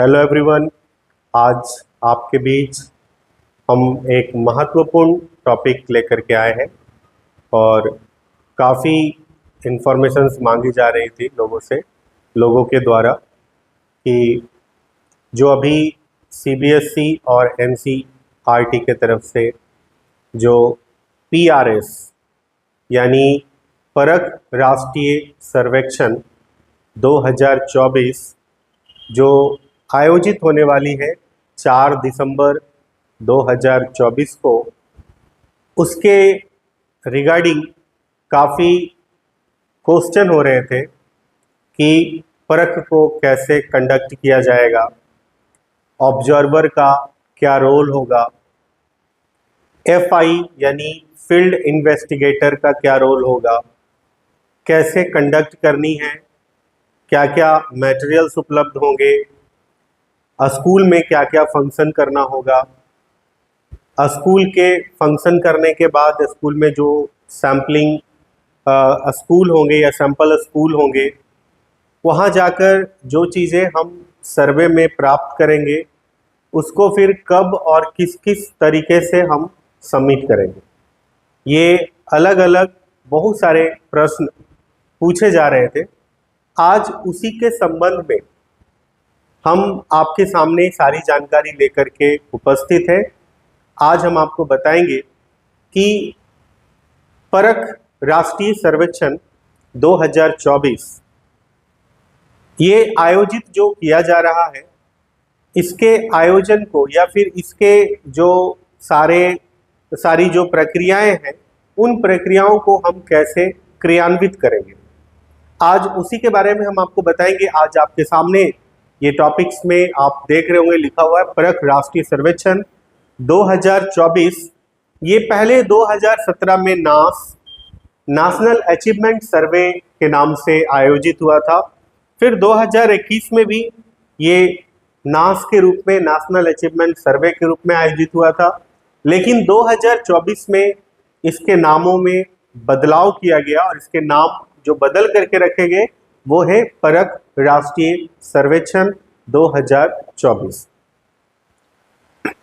Hello everyone. आज आपके बीच हम एक महत्वपूर्ण टॉपिक लेकर के आए हैं और काफ़ी इंफॉर्मेशंस मांगी जा रही थी लोगों के द्वारा कि जो अभी सीबीएसई और एनसीईआरटी के तरफ से जो पीआरएस यानी परख राष्ट्रीय सर्वेक्षण 2024 जो आयोजित होने वाली है 4 दिसंबर 2024 को, उसके रिगार्डिंग काफ़ी क्वेश्चन हो रहे थे कि परख को कैसे कंडक्ट किया जाएगा, ऑब्जर्वर का क्या रोल होगा, एफआई यानी फील्ड इन्वेस्टिगेटर का क्या रोल होगा, कैसे कंडक्ट करनी है, क्या क्या मटेरियल्स उपलब्ध होंगे, स्कूल में क्या क्या फंक्शन करना होगा, स्कूल के फंक्शन करने के बाद स्कूल में जो सैम्पलिंग स्कूल होंगे या सैंपल स्कूल होंगे, वहाँ जाकर जो चीज़ें हम सर्वे में प्राप्त करेंगे उसको फिर कब और किस किस तरीके से हम सबमिट करेंगे। ये अलग अलग बहुत सारे प्रश्न पूछे जा रहे थे। आज उसी के संबंध में हम आपके सामने सारी जानकारी लेकर के उपस्थित हैं। आज हम आपको बताएंगे कि परख राष्ट्रीय सर्वेक्षण 2024 ये आयोजित जो किया जा रहा है, इसके आयोजन को या फिर इसके जो सारी जो प्रक्रियाएं हैं, उन प्रक्रियाओं को हम कैसे क्रियान्वित करेंगे, आज उसी के बारे में हम आपको बताएंगे। आज आपके सामने ये टॉपिक्स में आप देख रहे होंगे लिखा हुआ है परख राष्ट्रीय सर्वेक्षण 2024। ये पहले 2017 में नेशनल अचीवमेंट सर्वे के नाम से आयोजित हुआ था। फिर 2021 में भी ये नास के रूप में, नेशनल अचीवमेंट सर्वे के रूप में आयोजित हुआ था, लेकिन 2024 में इसके नामों में बदलाव किया गया और इसके नाम जो बदल करके रखे गए वो है परख राष्ट्रीय सर्वेक्षण 2024।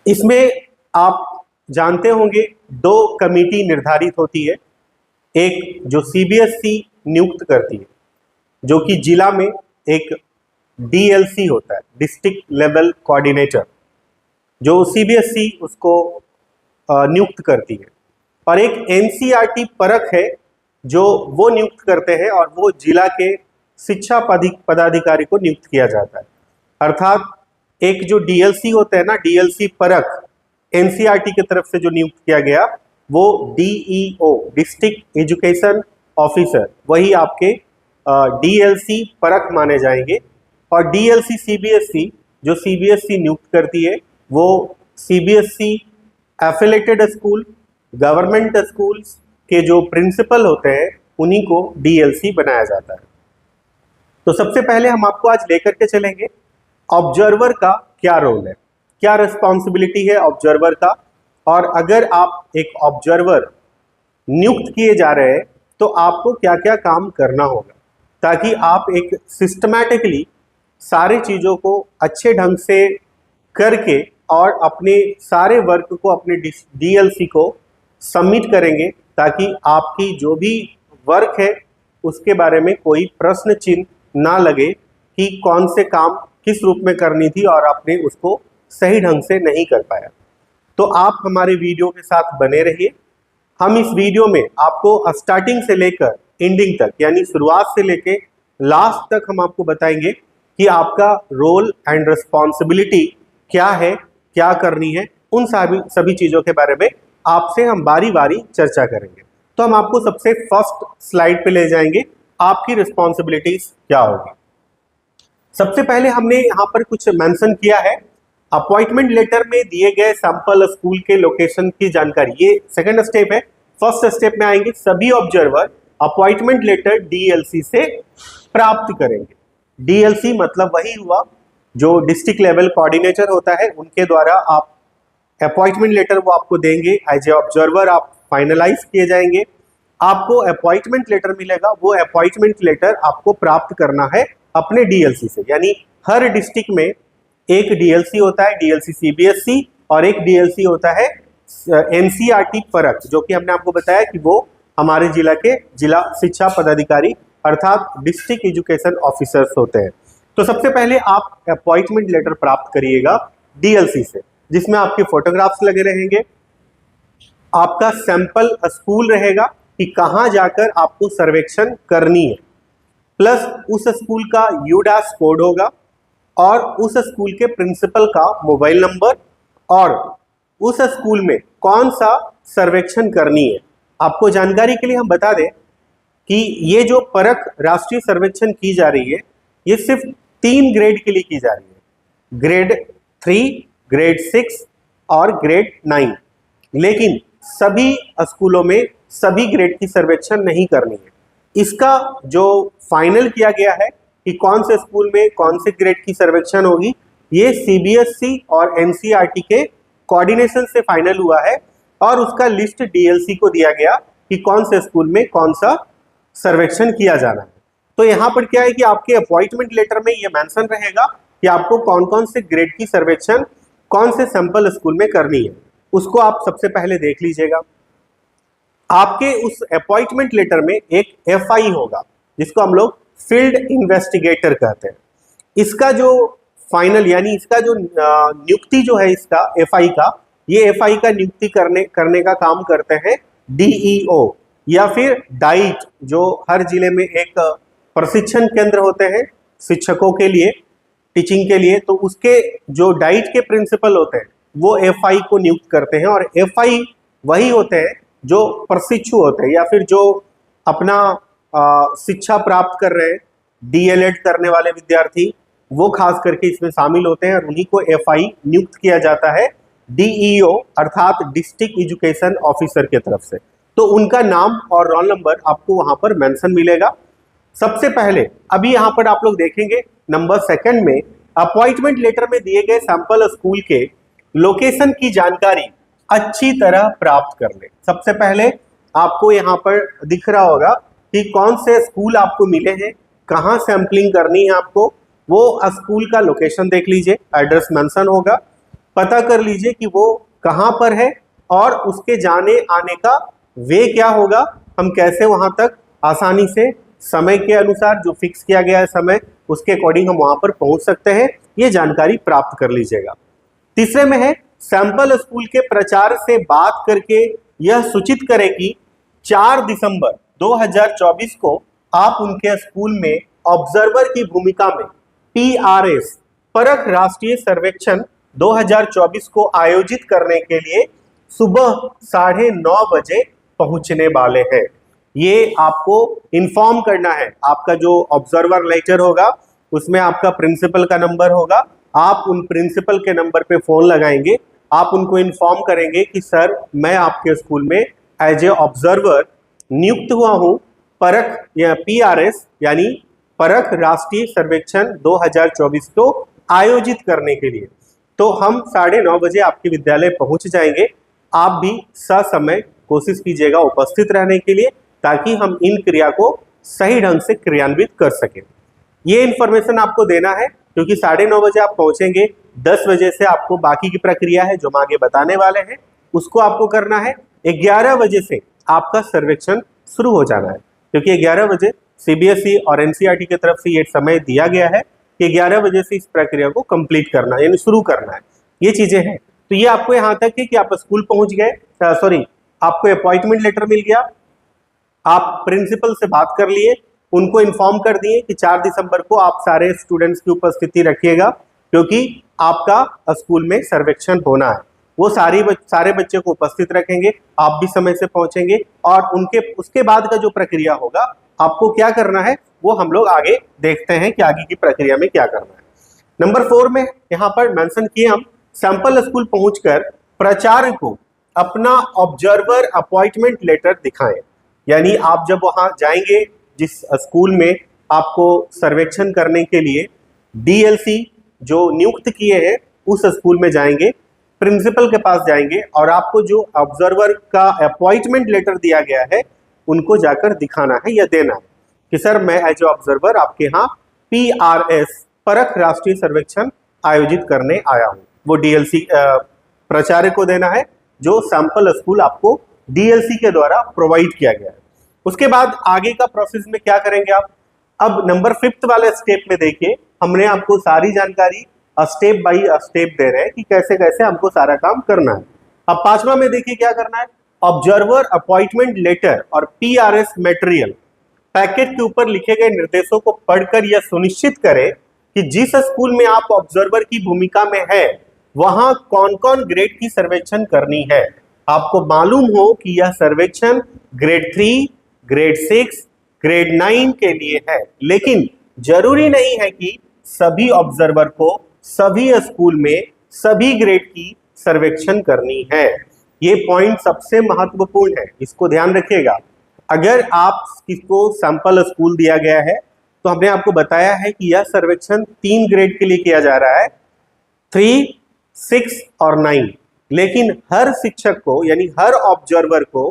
इसमें आप जानते होंगे 2 कमेटी निर्धारित होती है। एक जो सीबीएसई नियुक्त करती है, जो कि जिला में एक डीएलसी होता है, डिस्ट्रिक्ट लेवल कोऑर्डिनेटर, जो सीबीएसई उसको नियुक्त करती है, और एक एनसीईआरटी परख है जो वो नियुक्त करते हैं और वो जिला के शिक्षा पदाधिकारी को नियुक्त किया जाता है। अर्थात एक जो डीएलसी होता है ना, डीएलसी परख एनसीईआरटी की तरफ से जो नियुक्त किया गया, वो डीईओ डिस्ट्रिक्ट एजुकेशन ऑफिसर, वही आपके डीएलसी परख माने जाएंगे। और डीएलसी सीबीएसई जो सीबीएसई नियुक्त करती है, वो CBSE affiliated school, government schools के जो प्रिंसिपल होते हैं उन्हीं को डीएलसी बनाया जाता है। तो सबसे पहले हम आपको आज लेकर के चलेंगे ऑब्जर्वर का क्या रोल है, क्या रिस्पॉन्सिबिलिटी है ऑब्जर्वर का, और अगर आप एक ऑब्जर्वर नियुक्त किए जा रहे हैं तो आपको क्या क्या काम करना होगा, ताकि आप एक सिस्टमैटिकली सारी चीज़ों को अच्छे ढंग से करके और अपने सारे वर्क को अपने डीएलसी को सबमिट करेंगे, ताकि आपकी जो भी वर्क है उसके बारे में कोई प्रश्न चिन्ह ना लगे कि कौन से काम किस रूप में करनी थी और आपने उसको सही ढंग से नहीं कर पाया। तो आप हमारे वीडियो के साथ बने रहिए। हम इस वीडियो में आपको स्टार्टिंग से लेकर एंडिंग तक, यानी शुरुआत से लेकर लास्ट तक हम आपको बताएंगे कि आपका रोल एंड रिस्पॉन्सिबिलिटी क्या है, क्या करनी है। उन सभी चीज़ों के बारे में आपसे हम बारी बारी चर्चा करेंगे। तो हम आपको सबसे फर्स्ट स्लाइड पे ले जाएंगे, आपकी रिस्पॉन्सिबिलिटीज क्या होगी। सबसे पहले हमने यहाँ पर कुछ मेंशन किया है, अपॉइंटमेंट लेटर में दिए गए सैंपल स्कूल के लोकेशन की जानकारी। ये सेकंड स्टेप है। फर्स्ट स्टेप में आएंगे सभी ऑब्जर्वर अपॉइंटमेंट लेटर डीएलसी से प्राप्त करेंगे। डीएलसी मतलब वही हुआ जो डिस्ट्रिक्ट लेवल कोऑर्डिनेटर होता है, उनके द्वारा आप अपॉइंटमेंट लेटर वो आपको देंगे। एज ए ऑब्जर्वर आप फाइनलाइज किए जाएंगे, आपको अपॉइंटमेंट लेटर मिलेगा। वो अपॉइंटमेंट लेटर आपको प्राप्त करना है अपने डीएलसी से, यानी हर डिस्ट्रिक्ट में एक डीएलसी होता है डीएलसी सीबीएसई, और एक डीएलसी होता है एनसीईआरटी परख, जो कि हमने आपको बताया कि वो हमारे जिला के जिला शिक्षा पदाधिकारी अर्थात डिस्ट्रिक्ट एजुकेशन ऑफिसर्स होते हैं। तो सबसे पहले आप अपॉइंटमेंट लेटर प्राप्त करिएगा डीएलसी से, जिसमें आपके फोटोग्राफ्स लगे रहेंगे, आपका सैंपल स्कूल रहेगा कि कहाँ जाकर आपको सर्वेक्षण करनी है, प्लस उस स्कूल का यूडास कोड होगा और उस स्कूल के प्रिंसिपल का मोबाइल नंबर और उस स्कूल में कौन सा सर्वेक्षण करनी है। आपको जानकारी के लिए हम बता दें कि ये जो परख राष्ट्रीय सर्वेक्षण की जा रही है ये सिर्फ 3 ग्रेड के लिए की जा रही है, ग्रेड 3, ग्रेड 6 और ग्रेड 9। लेकिन सभी स्कूलों में सभी ग्रेड की सर्वेक्षण नहीं करनी है। इसका जो फाइनल किया गया है कि कौन से स्कूल में कौन से ग्रेड की सर्वेक्षण होगी, ये सीबीएसई और एनसीईआरटी के कोऑर्डिनेशन से फाइनल हुआ है और उसका लिस्ट डीएलसी को दिया गया कि कौन से स्कूल में कौन सा सर्वेक्षण किया जाना है। तो यहाँ पर क्या है कि आपके अपॉइंटमेंट लेटर में ये मेंशन रहेगा कि आपको कौन कौन से ग्रेड की सर्वेक्षण कौन से सैंपल स्कूल में करनी है, उसको आप सबसे पहले देख लीजिएगा। आपके उस अपॉइंटमेंट लेटर में एक एफआई होगा जिसको हम लोग फील्ड इन्वेस्टिगेटर कहते हैं। इसका जो फाइनल यानी इसका जो नियुक्ति जो है इसका एफआई का, ये एफआई का नियुक्ति करने का काम करते हैं डीईओ या फिर डाइट, जो हर जिले में एक प्रशिक्षण केंद्र होते हैं शिक्षकों के लिए, टीचिंग के लिए। तो उसके जो डाइट के प्रिंसिपल होते हैं वो एफआई को नियुक्त करते हैं और एफआई वही होते हैं जो प्रशिक्षु होते हैं या फिर जो अपना शिक्षा प्राप्त कर रहे हैं, डीएलएड करने वाले विद्यार्थी, वो खास करके इसमें शामिल होते हैं और उन्हीं को एफआई नियुक्त किया जाता है डीईओ अर्थात डिस्ट्रिक्ट एजुकेशन ऑफिसर के तरफ से। तो उनका नाम और रोल नंबर आपको वहां पर मेंशन मिलेगा। सबसे पहले अभी यहाँ पर आप लोग देखेंगे नंबर 2 में अपॉइंटमेंट लेटर में दिए गए सैंपल स्कूल के लोकेशन की जानकारी अच्छी तरह प्राप्त कर ले। सबसे पहले आपको यहाँ पर दिख रहा होगा कि कौन से स्कूल आपको मिले हैं, कहाँ सैंपलिंग करनी है आपको, वो स्कूल का लोकेशन देख लीजिए, एड्रेस मेंशन होगा, पता कर लीजिए कि वो कहाँ पर है और उसके जाने आने का वे क्या होगा, हम कैसे वहां तक आसानी से समय के अनुसार जो फिक्स किया गया है समय उसके अकॉर्डिंग हम वहां पर पहुंच सकते हैं, ये जानकारी प्राप्त कर लीजिएगा। तीसरे में है सैंपल स्कूल के प्राचार्य से बात करके यह सूचित करें कि 4 दिसंबर 2024 को आप उनके स्कूल में ऑब्जर्वर की भूमिका में पीआरएस परख राष्ट्रीय सर्वेक्षण 2024 को आयोजित करने के लिए सुबह 9:30 बजे पहुंचने वाले हैं। ये आपको इन्फॉर्म करना है। आपका जो ऑब्जर्वर लेटर होगा उसमें आपका प्रिंसिपल का नंबर होगा, आप उन प्रिंसिपल के नंबर पे फोन लगाएंगे, आप उनको इन्फॉर्म करेंगे कि सर मैं आपके स्कूल में एज ए ऑब्जर्वर नियुक्त हुआ हूं परख या पीआरएस यानी परख राष्ट्रीय सर्वेक्षण 2024 को आयोजित करने के लिए। तो हम 9:30 बजे आपके विद्यालय पहुंच जाएंगे। आप भी ससमय कोशिश कीजिएगा उपस्थित रहने के लिए ताकि हम इन क्रिया को सही ढंग से क्रियान्वित कर सकें। ये इन्फॉर्मेशन आपको देना है क्योंकि 9:30 बजे आप पहुंचेंगे, 10 बजे से आपको बाकी की प्रक्रिया है जो हम आगे बताने वाले हैं उसको आपको करना है। 11 बजे से आपका सर्वेक्षण शुरू हो जाना है क्योंकि 11 बजे सीबीएसई और एनसीईआरटी की तरफ से ये समय दिया गया है कि 11 बजे से इस प्रक्रिया को कंप्लीट करना है यानी शुरू करना है। ये चीजें हैं। तो ये आपको यहाँ तक है कि आप स्कूल पहुंच गए, सॉरी आपको अपॉइंटमेंट लेटर मिल गया, आप प्रिंसिपल से बात कर लिए, उनको इन्फॉर्म कर दिए कि 4 दिसंबर को आप सारे स्टूडेंट्स की उपस्थिति रखिएगा क्योंकि आपका स्कूल में सर्वेक्षण होना है। वो सारे बच्चे को उपस्थित रखेंगे, आप भी समय से पहुंचेंगे और उनके उसके बाद का जो प्रक्रिया होगा आपको क्या करना है वो हम लोग आगे देखते हैं कि आगे की प्रक्रिया में क्या करना है। नंबर 4 में यहाँ पर मेंशन किए हम सैंपल स्कूल पहुंचकर प्राचार्य को अपना ऑब्जर्वर अपॉइंटमेंट लेटर दिखाएं। यानी आप जब वहां जाएंगे जिस स्कूल में आपको सर्वेक्षण करने के लिए डीएलसी जो नियुक्त किए हैं उस स्कूल में जाएंगे, प्रिंसिपल के पास जाएंगे और आपको जो ऑब्जर्वर का अपॉइंटमेंट लेटर दिया गया है उनको जाकर दिखाना है या देना है कि सर मैं एज ए ऑब्जर्वर आपके यहाँ पीआरएस परख राष्ट्रीय सर्वेक्षण आयोजित करने आया हूँ। वो डीएलसी प्राचार्य को देना है, जो सैंपल स्कूल आपको डीएलसी के द्वारा प्रोवाइड किया गया है। उसके बाद आगे का प्रोसेस में क्या करेंगे आप? अब नंबर 5th वाले स्टेप में देखिए, हमने आपको सारी जानकारी स्टेप बाय स्टेप दे रहे हैं कि कैसे कैसे हमको सारा काम करना है। अब 5वां में देखिए क्या करना है। ऑब्जर्वर अपॉइंटमेंट लेटर और पीआरएस मटेरियल पैकेट के ऊपर लिखे गए निर्देशों को पढ़कर यह सुनिश्चित करें कि जिस स्कूल में आप ऑब्जर्वर की भूमिका में है वहां कौन कौन ग्रेड की सर्वेक्षण करनी है। आपको मालूम हो कि यह सर्वेक्षण ग्रेड 3, ग्रेड 6, ग्रेड 9 के लिए है, लेकिन जरूरी नहीं है कि सभी ऑब्जर्वर को सभी स्कूल में सभी ग्रेड की सर्वेक्षण करनी है। ये पॉइंट सबसे महत्वपूर्ण है, इसको ध्यान रखिएगा। अगर आप किसको सैंपल स्कूल दिया गया है तो हमने आपको बताया है कि यह सर्वेक्षण 3 ग्रेड के लिए किया जा रहा है, 3, 6 और 9, लेकिन हर शिक्षक को यानी हर ऑब्जर्वर को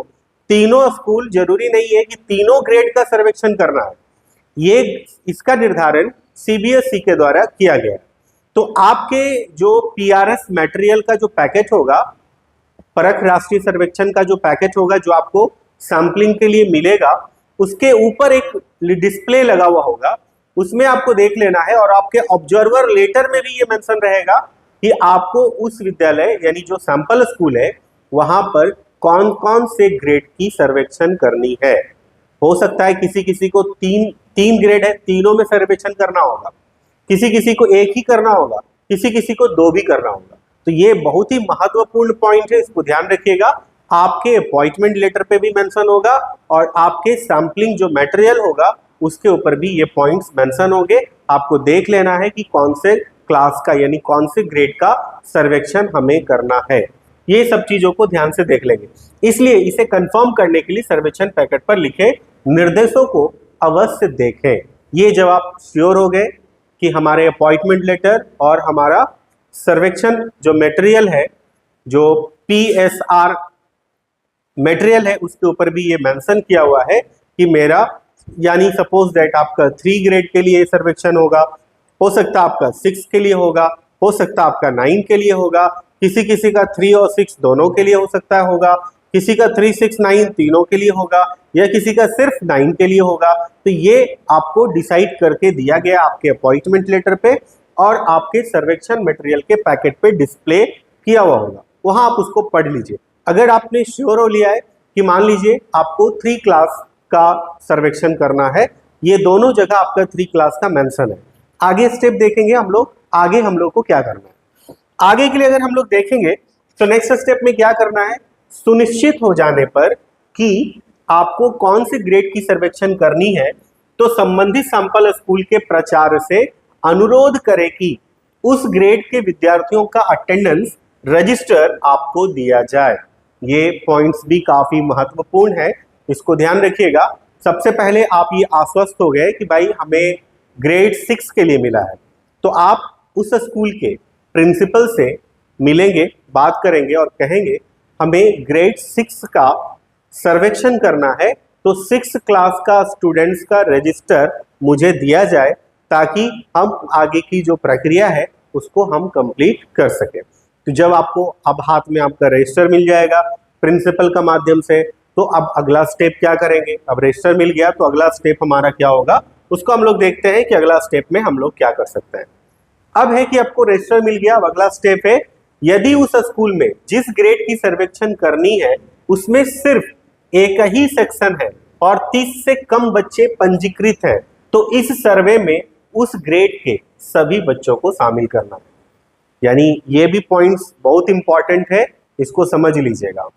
तीनों स्कूल जरूरी नहीं है कि तीनों ग्रेड का सर्वेक्षण करना है। ये इसका निर्धारण सीबीएसई के द्वारा किया गया है। तो आपके जो पीआरएस मटेरियल का जो पैकेट होगा, परख राष्ट्रीय सर्वेक्षण का जो पैकेट होगा जो आपको सैंपलिंग के लिए मिलेगा, उसके ऊपर एक डिस्प्ले लगा हुआ होगा, उसमें आपको देख लेना है। और आपके ऑब्जर्वर लेटर में भी ये मेंशन रहेगा कि आपको उस विद्यालय यानी जो सैंपल स्कूल है वहां पर कौन कौन से ग्रेड की सर्वेक्षण करनी है। हो सकता है किसी किसी को तीन ग्रेड है, तीनों में सर्वेक्षण करना होगा, किसी किसी को एक ही करना होगा, किसी किसी को 2 भी करना होगा। तो ये बहुत ही महत्वपूर्ण पॉइंट है, इसको ध्यान रखिएगा। आपके अपॉइंटमेंट लेटर पे भी मेंशन होगा और आपके सैंपलिंग जो मटेरियल होगा उसके ऊपर भी ये पॉइंट्स मेंशन होंगे। आपको देख लेना है कि कौन से क्लास का यानी कौन से ग्रेड का सर्वेक्षण हमें करना है। ये सब चीजों को ध्यान से देख लेंगे। इसलिए इसे कंफर्म करने के लिए सर्वेक्षण पैकेट पर लिखे निर्देशों को अवश्य देखें। ये जब आप श्योर हो गए कि हमारे अपॉइंटमेंट लेटर और हमारा सर्वेक्षण जो मटेरियल है, जो पीएसआर मटेरियल है, उसके ऊपर भी ये मेंशन किया हुआ है कि मेरा यानी सपोज दैट आपका 3 ग्रेड के लिए सर्वेक्षण होगा, हो सकता है आपका 6 के लिए होगा, हो सकता है आपका 9 के लिए होगा, किसी किसी का 3 और 6 दोनों के लिए हो सकता है होगा, किसी का 3, 6, 9 तीनों के लिए होगा, या किसी का सिर्फ 9 के लिए होगा। तो ये आपको डिसाइड करके दिया गया आपके अपॉइंटमेंट लेटर पे और आपके सर्वेक्षण मटेरियल के पैकेट पे डिस्प्ले किया हुआ होगा, वहां आप उसको पढ़ लीजिए। अगर आपने श्योर हो लिया है कि मान लीजिए आपको 3 क्लास का सर्वेक्षण करना है, ये दोनों जगह आपका 3 क्लास का मेंशन है। आगे स्टेप देखेंगे हम लोग, आगे हम लोग को क्या करना है। आगे के लिए अगर हम लोग देखेंगे तो नेक्स्ट स्टेप में क्या करना है, सुनिश्चित हो जाने पर कि आपको कौन सी ग्रेड की सर्वेक्षण करनी है तो संबंधित सैंपल स्कूल के प्राचार्य से अनुरोध करें कि उस ग्रेड के विद्यार्थियों का अटेंडेंस रजिस्टर आपको दिया जाए। ये पॉइंट्स भी काफी महत्वपूर्ण है, इसको ध्यान रखिएगा। सबसे पहले आप ये आश्वस्त हो गए कि भाई हमें ग्रेड 6 के लिए मिला है, तो आप उस स्कूल के प्रिंसिपल से मिलेंगे, बात करेंगे और कहेंगे हमें ग्रेड 6 का सर्वेक्षण करना है, तो 6 क्लास का स्टूडेंट्स का रजिस्टर मुझे दिया जाए ताकि हम आगे की जो प्रक्रिया है उसको हम कंप्लीट कर सकें। तो जब आपको अब हाथ में आपका रजिस्टर मिल जाएगा प्रिंसिपल का माध्यम से, तो अब अगला स्टेप क्या करेंगे। अब रजिस्टर मिल गया तो अगला स्टेप हमारा क्या होगा, उसको हम लोग देखते हैं कि अगला स्टेप में हम लोग क्या कर सकते हैं। अब है कि आपको रजिस्टर मिल गया, अब अगला स्टेप है, यदि उस स्कूल में जिस ग्रेड की सर्वेक्षण करनी है उसमें सिर्फ एक ही सेक्शन है और 30 से कम बच्चे पंजीकृत हैं, तो इस सर्वे में उस ग्रेड के सभी बच्चों को शामिल करना है। यानी ये भी पॉइंट्स बहुत इंपॉर्टेंट है, इसको समझ लीजिएगा।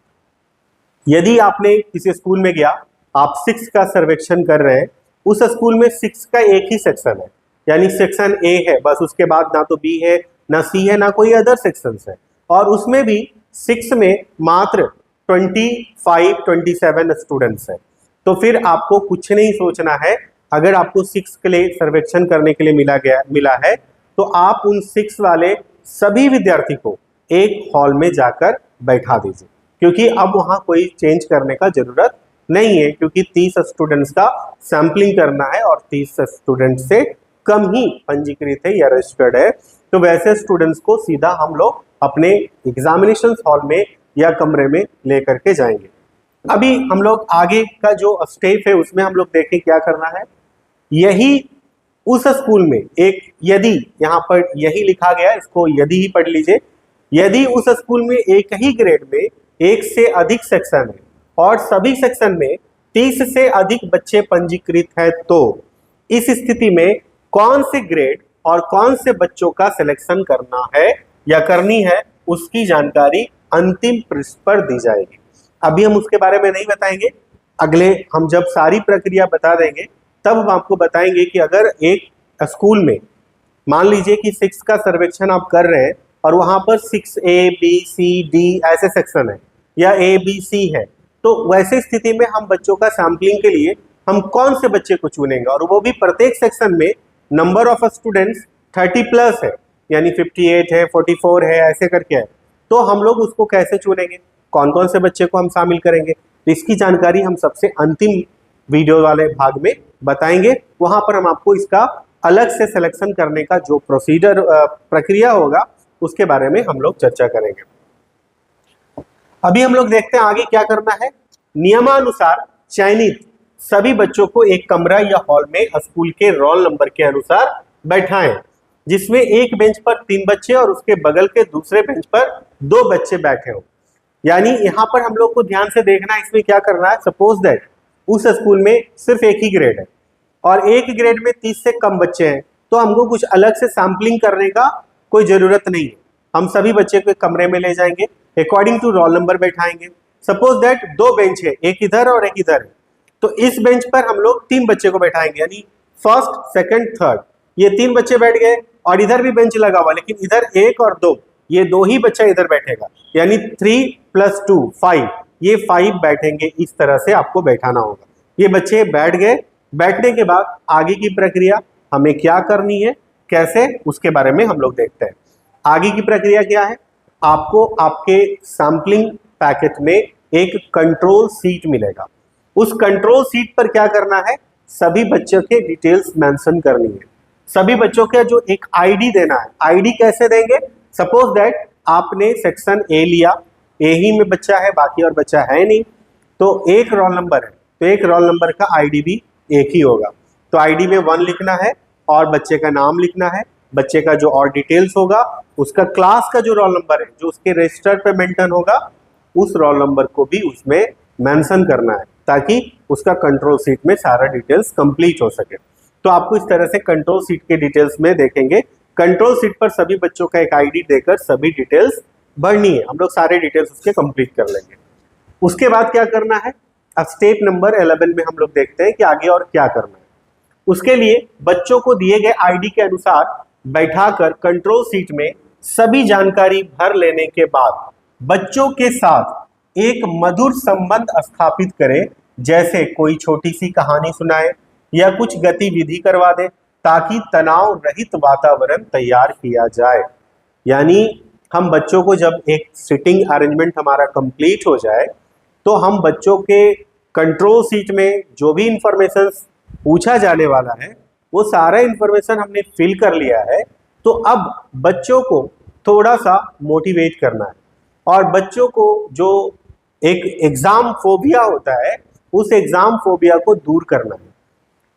यदि आपने किसी स्कूल में गया, आप 6 का सर्वेक्षण कर रहे हैं, उस स्कूल में 6 का एक ही सेक्शन है, यानी सेक्शन ए है बस, उसके बाद ना तो बी है ना सी है ना कोई अदर सेक्शंस है, और उसमें भी 6 में मात्र 27 स्टूडेंट्स हैं। तो फिर आपको कुछ नहीं सोचना है, अगर आपको 6 के लिए सर्वेक्षण करने के लिए मिला है तो आप उन 6 वाले सभी विद्यार्थी को एक हॉल में जाकर बैठा दीजिए, क्योंकि अब वहां कोई चेंज करने का जरूरत नहीं है, क्योंकि 30 स्टूडेंट्स का सैंपलिंग करना है और 30 स्टूडेंट से कम ही पंजीकृत है या रजिस्टर्ड है। तो वैसे स्टूडेंट्स को सीधा हम लोग अपने एग्जामिनेशन हॉल में या कमरे में लेकर के जाएंगे। अभी हम लोग आगे का जो स्टेप है उसमें हम लोग देखें क्या करना है। यही उस स्कूल में एक, यदि यहाँ पर यही लिखा गया, इसको यदि ही पढ़ लीजिए। यदि उस स्कूल में एक ही ग्रेड में एक से अधिक सेक्शन है और सभी सेक्शन में 30 से अधिक बच्चे पंजीकृत है, तो इस स्थिति में कौन से ग्रेड और कौन से बच्चों का सिलेक्शन करना है या करनी है, उसकी जानकारी अंतिम पृष्ठ पर दी जाएगी। अभी हम उसके बारे में नहीं बताएंगे, अगले हम जब सारी प्रक्रिया बता देंगे तब हम आपको बताएंगे कि अगर एक स्कूल में मान लीजिए कि 6 का सर्वेक्षण आप कर रहे हैं और वहां पर 6A B C D ऐसे सेक्शन है या A B C है, तो वैसे स्थिति में हम बच्चों का सैम्पलिंग के लिए हम कौन से बच्चे को चुनेंगे, और वो भी प्रत्येक सेक्शन में नंबर ऑफ स्टूडेंट्स 30 प्लस है, यानी 58 है, 44 है, ऐसे करके है, तो हम लोग उसको कैसे चुनेंगे, कौन कौन से बच्चे को हम शामिल करेंगे, तो इसकी जानकारी हम सबसे अंतिम वीडियो वाले भाग में बताएंगे। वहां पर हम आपको इसका अलग से सिलेक्शन करने का जो प्रोसीजर प्रक्रिया होगा उसके बारे में हम लोग चर्चा करेंगे। अभी हम लोग देखते हैं आगे क्या करना है। नियमानुसार चयनित सभी बच्चों को एक कमरा या हॉल में स्कूल के रोल नंबर के अनुसार बैठाएं, जिसमें एक बेंच पर 3 बच्चे और उसके बगल के दूसरे बेंच पर 2 बच्चे बैठे हो। यानी यहाँ पर हम लोग को ध्यान से देखना है, इसमें क्या करना है। सपोज दैट उस स्कूल में सिर्फ एक ही ग्रेड है और एक ग्रेड में 30 से कम बच्चे हैं, तो हमको कुछ अलग से सैम्पलिंग करने का कोई जरूरत नहीं है। हम सभी बच्चे को एक कमरे में ले जाएंगे, अकॉर्डिंग टू रोल नंबर बैठाएंगे। सपोज दैट 2 बेंच है, एक इधर और एक इधर है, तो इस बेंच पर हम लोग 3 बच्चे को बैठाएंगे, यानी फर्स्ट सेकंड थर्ड, ये 3 बच्चे बैठ गए और इधर भी बेंच लगा हुआ, लेकिन इधर 1 और 2, ये 2 ही बच्चा इधर बैठेगा, यानी 3 + 2 5, ये 5 बैठेंगे। इस तरह से आपको बैठाना होगा। ये बच्चे बैठ गए। बैठने के बाद आगे की प्रक्रिया हमें क्या करनी है, कैसे, उसके बारे में हम लोग देखते हैं। आगे की प्रक्रिया क्या है, आपको आपके सैम्पलिंग पैकेट में एक कंट्रोल सीट मिलेगा। उस कंट्रोल सीट पर क्या करना है, सभी बच्चों के डिटेल्स मेंशन करनी है। सभी बच्चों का जो एक आईडी देना है। आईडी कैसे देंगे, सपोज दैट आपने सेक्शन ए लिया, ए ही में बच्चा है, बाकी और बच्चा है नहीं, तो एक रोल नंबर है, तो एक रोल नंबर का आईडी भी एक ही होगा। तो आईडी में 1 लिखना है और बच्चे का नाम लिखना है, बच्चे का जो और डिटेल्स होगा, उसका क्लास का जो रोल नंबर है जो उसके रजिस्टर पे मेंशन होगा, उस रोल नंबर को भी उसमें मेंशन करना है, ताकि उसका कंट्रोल सीट में सारा डिटेल्स कंप्लीट हो सके। तो आपको इस तरह से कंट्रोल सीट के डिटेल्स में देखेंगे। कंट्रोल सीट पर सभी बच्चों का एक आईडी देकर सभी डिटेल्स भरनी है। हम लोग सारे डिटेल्स उसके कंप्लीट कर लेंगे। उसके बाद क्या करना है, अब स्टेप नंबर 11 में हम लोग देखते हैं कि आगे और क्या करना है। उसके लिए बच्चों को दिए गए आईडी के अनुसार बैठाकर कंट्रोल सीट में सभी जानकारी भर लेने के बाद बच्चों के साथ एक मधुर संबंध स्थापित करें, जैसे कोई छोटी सी कहानी सुनाए या कुछ गतिविधि करवा दे, ताकि तनाव रहित वातावरण तैयार किया जाए। यानी हम बच्चों को जब एक सिटिंग अरेंजमेंट हमारा कंप्लीट हो जाए, तो हम बच्चों के कंट्रोल सीट में जो भी इंफॉर्मेशन पूछा जाने वाला है वो सारा इंफॉर्मेशन हमने फिल कर लिया है। तो अब बच्चों को थोड़ा सा मोटिवेट करना है और बच्चों को जो एक एग्जाम फोबिया होता है, उस एग्जाम फोबिया को दूर करना है।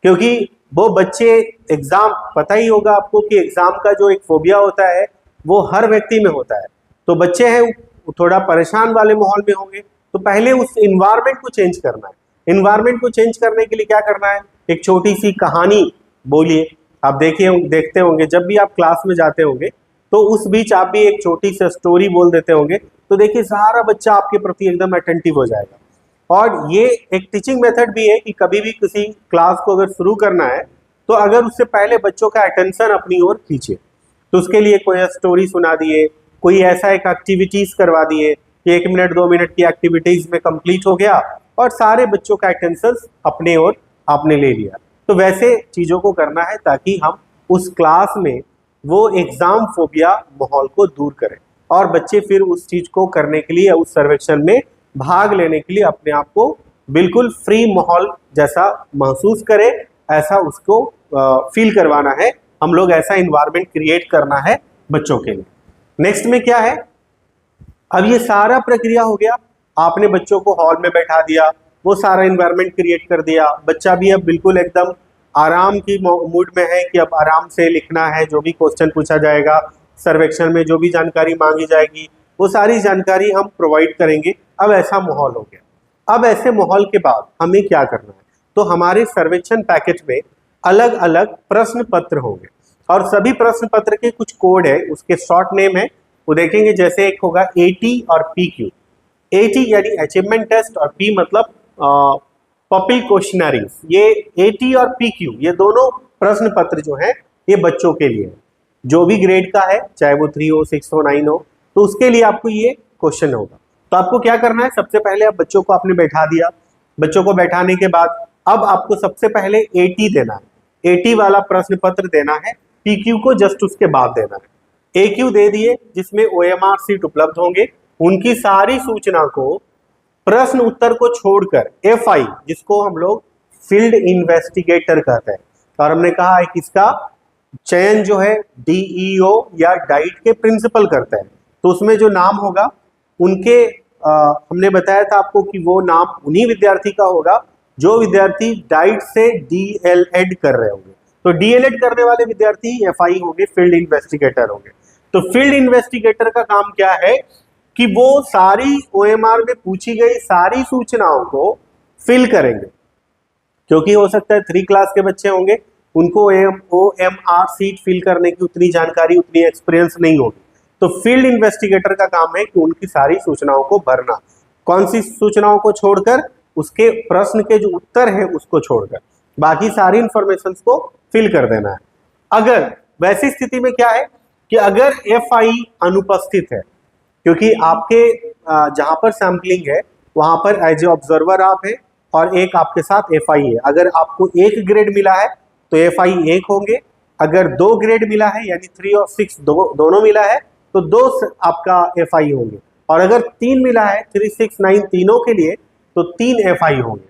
क्योंकि वो बच्चे एग्जाम, पता ही होगा आपको कि एग्जाम का जो एक फोबिया होता है वो हर व्यक्ति में होता है। तो बच्चे हैं थोड़ा परेशान वाले माहौल में होंगे, तो पहले उस इन्वायरमेंट को चेंज करना है। इन्वायरमेंट को चेंज करने के लिए क्या करना है, एक छोटी सी कहानी बोलिए। आप देखते होंगे जब भी आप क्लास में जाते होंगे तो उस बीच आप भी एक छोटी सी स्टोरी बोल देते होंगे, तो देखिए सारा बच्चा आपके प्रति एकदम अटेंटिव हो जाएगा। और ये एक टीचिंग मेथड भी है कि कभी भी किसी क्लास को अगर शुरू करना है तो अगर उससे पहले बच्चों का अटेंशन अपनी ओर खींचे, तो उसके लिए कोई स्टोरी सुना दिए, कोई ऐसा एक एक्टिविटीज करवा दिए कि 1 मिनट 2 मिनट की एक्टिविटीज में कंप्लीट हो गया और सारे बच्चों का अटेंशन अपने ओर आपने ले लिया। तो वैसे चीज़ों को करना है ताकि हम उस क्लास में वो एग्जाम फोबिया माहौल को दूर करें और बच्चे फिर उस चीज़ को करने के लिए, उस सर्वेक्षण में भाग लेने के लिए अपने आप को बिल्कुल फ्री माहौल जैसा महसूस करें, ऐसा उसको फील करवाना है। हम लोग ऐसा इन्वायरमेंट क्रिएट करना है बच्चों के लिए। नेक्स्ट में क्या है, अब ये सारा प्रक्रिया हो गया, आपने बच्चों को हॉल में बैठा दिया, वो सारा इन्वायरमेंट क्रिएट कर दिया, बच्चा भी अब बिल्कुल एकदम आराम की मूड में है कि अब आराम से लिखना है, जो भी क्वेश्चन पूछा जाएगा, सर्वेक्षण में जो भी जानकारी मांगी जाएगी वो सारी जानकारी हम प्रोवाइड करेंगे। अब ऐसा माहौल हो गया। अब ऐसे माहौल के बाद हमें क्या करना है, तो हमारे सर्वेक्षण पैकेज में अलग अलग प्रश्न पत्र होंगे और सभी प्रश्न पत्र के कुछ कोड है, उसके शॉर्ट नेम है, वो देखेंगे। जैसे एक होगा AT और PQ। AT यानी अचीवमेंट टेस्ट और P मतलब पपिल क्वेश्चनरीज। ये AT और PQ ये दोनों प्रश्न पत्र जो है ये बच्चों के लिए है, जो भी ग्रेड का है, चाहे वो 3 हो, 6 हो, 9 हो, तो उसके लिए आपको ये क्वेश्चन होगा। तो आपको क्या करना है, सबसे पहले आप बच्चों को आपने बैठा दिया, बच्चों को बैठाने के बाद अब आपको सबसे पहले AT देना है, AT वाला प्रश्न पत्र देना है, PQ को जस्ट उसके बाद देना है। AQ दे दिए जिसमें OMR सीट उपलब्ध होंगे, उनकी सारी सूचना को प्रश्न उत्तर को छोड़कर FI जिसको हम लोग फील्ड इन्वेस्टिगेटर कहते हैं, और हमने कहा है कि इसका चयन जो है DEO या डाइट के प्रिंसिपल करते हैं, तो उसमें जो नाम होगा उनके हमने बताया था आपको कि वो नाम उन्हीं विद्यार्थी का होगा जो विद्यार्थी डाइट से DLED कर रहे होंगे। तो DLED करने वाले विद्यार्थी FI होंगे, फील्ड इन्वेस्टिगेटर होंगे। तो फील्ड इन्वेस्टिगेटर का काम क्या है कि वो सारी OMR में पूछी गई सारी सूचनाओं को फिल करेंगे, क्योंकि हो सकता है 3 क्लास के बच्चे होंगे, उनको OMR सीट फिल करने की उतनी जानकारी, उतनी एक्सपीरियंस नहीं होगी। तो फील्ड इन्वेस्टिगेटर का काम है कि उनकी सारी सूचनाओं को भरना, कौन सी सूचनाओं को छोड़कर, उसके प्रश्न के जो उत्तर है उसको छोड़कर बाकी सारी इंफॉर्मेशन को फिल कर देना है। अगर वैसी स्थिति में क्या है कि अगर FI अनुपस्थित है, क्योंकि आपके जहां पर सैम्पलिंग है वहां पर एज ए ऑब्जर्वर आप है और एक आपके साथ FI है, अगर आपको 1 ग्रेड मिला है तो FI 1 होंगे, अगर 2 ग्रेड मिला है यानी 3 और 6 दोनों मिला है तो 2 आपका FI होंगे, और अगर 3 मिला है 3, 6, 9 तीनों के लिए तो 3 FI होंगे।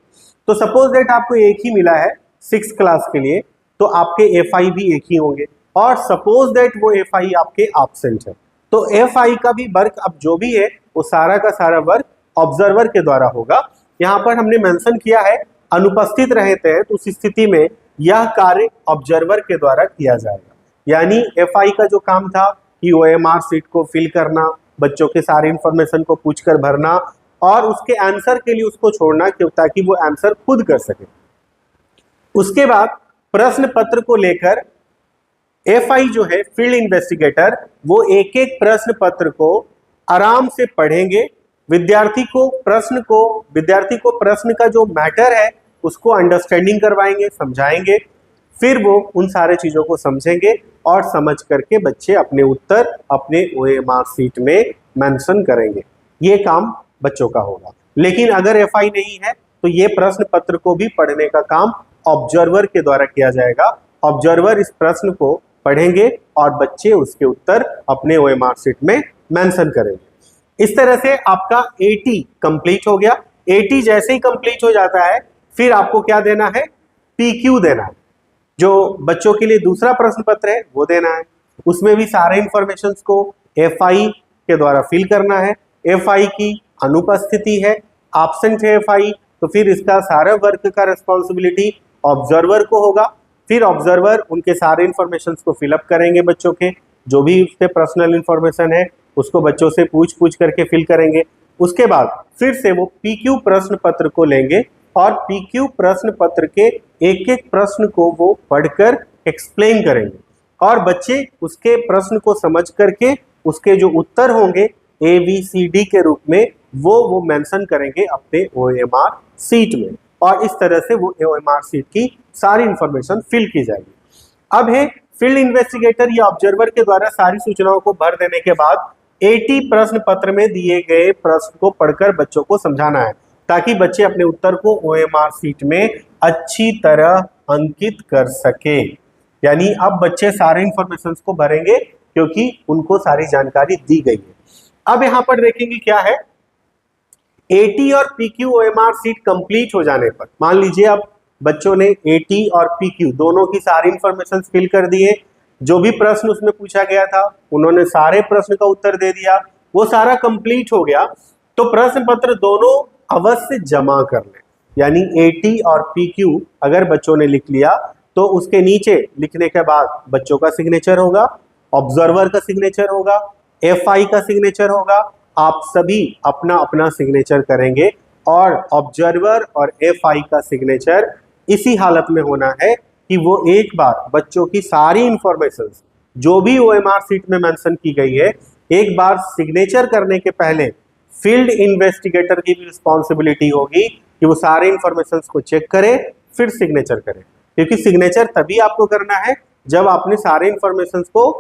तो सपोज दैट आपको 1 ही मिला है 6 क्लास के लिए तो आपके FI भी 1 ही होंगे, और सपोज दैट वो FI आपके एब्सेंट है तो FI का भी वर्क अब जो भी है वो सारा का सारा वर्क ऑब्जर्वर के द्वारा होगा। यहाँ पर हमने मेंशन किया है अनुपस्थित रहते हैं तो उस स्थिति में यह कार्य ऑब्जर्वर के द्वारा किया जाएगा। यानी FI का जो काम था कि OMR सीट को फिल करना, बच्चों के सारे इंफॉर्मेशन को पूछकर भरना और उसके आंसर के लिए उसको छोड़ना ताकि वो आंसर खुद कर सके। उसके बाद प्रश्न पत्र को लेकर FI जो है फील्ड इन्वेस्टिगेटर वो एक एक प्रश्न पत्र को आराम से पढ़ेंगे, विद्यार्थी को प्रश्न का जो मैटर है उसको अंडरस्टैंडिंग करवाएंगे, समझाएंगे, फिर वो उन सारे चीजों को समझेंगे और समझ करके बच्चे अपने उत्तर अपने OMR सीट में मेंशन करेंगे। ये काम बच्चों का होगा। लेकिन अगर FI नहीं है तो ये प्रश्न पत्र को भी पढ़ने का काम ऑब्जर्वर के द्वारा किया जाएगा। ऑब्जर्वर इस प्रश्न को पढ़ेंगे और बच्चे उसके उत्तर अपने OMR सीट में मेंशन करेंगे। इस तरह से आपका AT कंप्लीट हो गया। AT जैसे ही कंप्लीट हो जाता है फिर आपको क्या देना है, PQ देना है, जो बच्चों के लिए दूसरा प्रश्न पत्र है वो देना है। उसमें भी सारे इंफॉर्मेशन को FI के द्वारा फिल करना है। FI की अनुपस्थिति है, एब्सेंट है FI, तो फिर इसका सारा वर्क का रिस्पॉन्सिबिलिटी ऑब्जर्वर को होगा। फिर ऑब्जर्वर उनके सारे इंफॉर्मेशन को फिलअप करेंगे, बच्चों के जो भी उसके पर्सनल इंफॉर्मेशन है उसको बच्चों से पूछ करके फिल करेंगे। उसके बाद फिर से वो PQ प्रश्न पत्र को लेंगे और PQ प्रश्न पत्र के एक एक प्रश्न को वो पढ़कर एक्सप्लेन करेंगे और बच्चे उसके प्रश्न को समझ करके उसके जो उत्तर होंगे ABCD के रूप में वो मेंशन करेंगे अपने OMR सीट में, और इस तरह से वो OMR सीट की सारी इंफॉर्मेशन फिल की जाएगी। अब है फील्ड इन्वेस्टिगेटर या ऑब्जर्वर के द्वारा सारी सूचनाओं को भर देने के बाद AT प्रश्न पत्र में दिए गए प्रश्न को पढ़कर बच्चों को समझाना है ताकि बच्चे अपने उत्तर को OMR सीट में अच्छी तरह अंकित कर सके। यानी अब बच्चे सारे इंफॉर्मेशन को भरेंगे क्योंकि उनको सारी जानकारी दी गई है। अब यहां पर देखेंगे क्या है, AT और PQ OMR सीट कंप्लीट हो जाने पर मान लीजिए अब बच्चों ने AT और PQ दोनों की सारी इंफॉर्मेशन फिल कर दिए, जो भी प्रश्न उसमें पूछा गया था उन्होंने सारे प्रश्न का उत्तर दे दिया, वो सारा कंप्लीट हो गया, तो प्रश्न पत्र दोनों अवश्य जमा कर लें। यानी एटी और पीक्यू अगर बच्चों ने लिख लिया तो उसके नीचे लिखने के बाद बच्चों का सिग्नेचर होगा, ऑब्जर्वर का सिग्नेचर होगा, एफआई का सिग्नेचर होगा, आप सभी अपना अपना सिग्नेचर करेंगे और ऑब्जर्वर और एफआई का सिग्नेचर इसी हालत में होना है कि वो एक बार बच्चों की सारी इंफॉर्मेशन जो भी ओएमआर सीट में मेंशन की गई है एक बार सिग्नेचर करने के पहले फील्ड इन्वेस्टिगेटर की भी रिस्पॉन्सिबिलिटी होगी कि वो सारे इंफॉर्मेशन को चेक करे फिर सिग्नेचर करे, क्योंकि सिग्नेचर तभी आपको करना है जब आपने सारे इंफॉर्मेशन को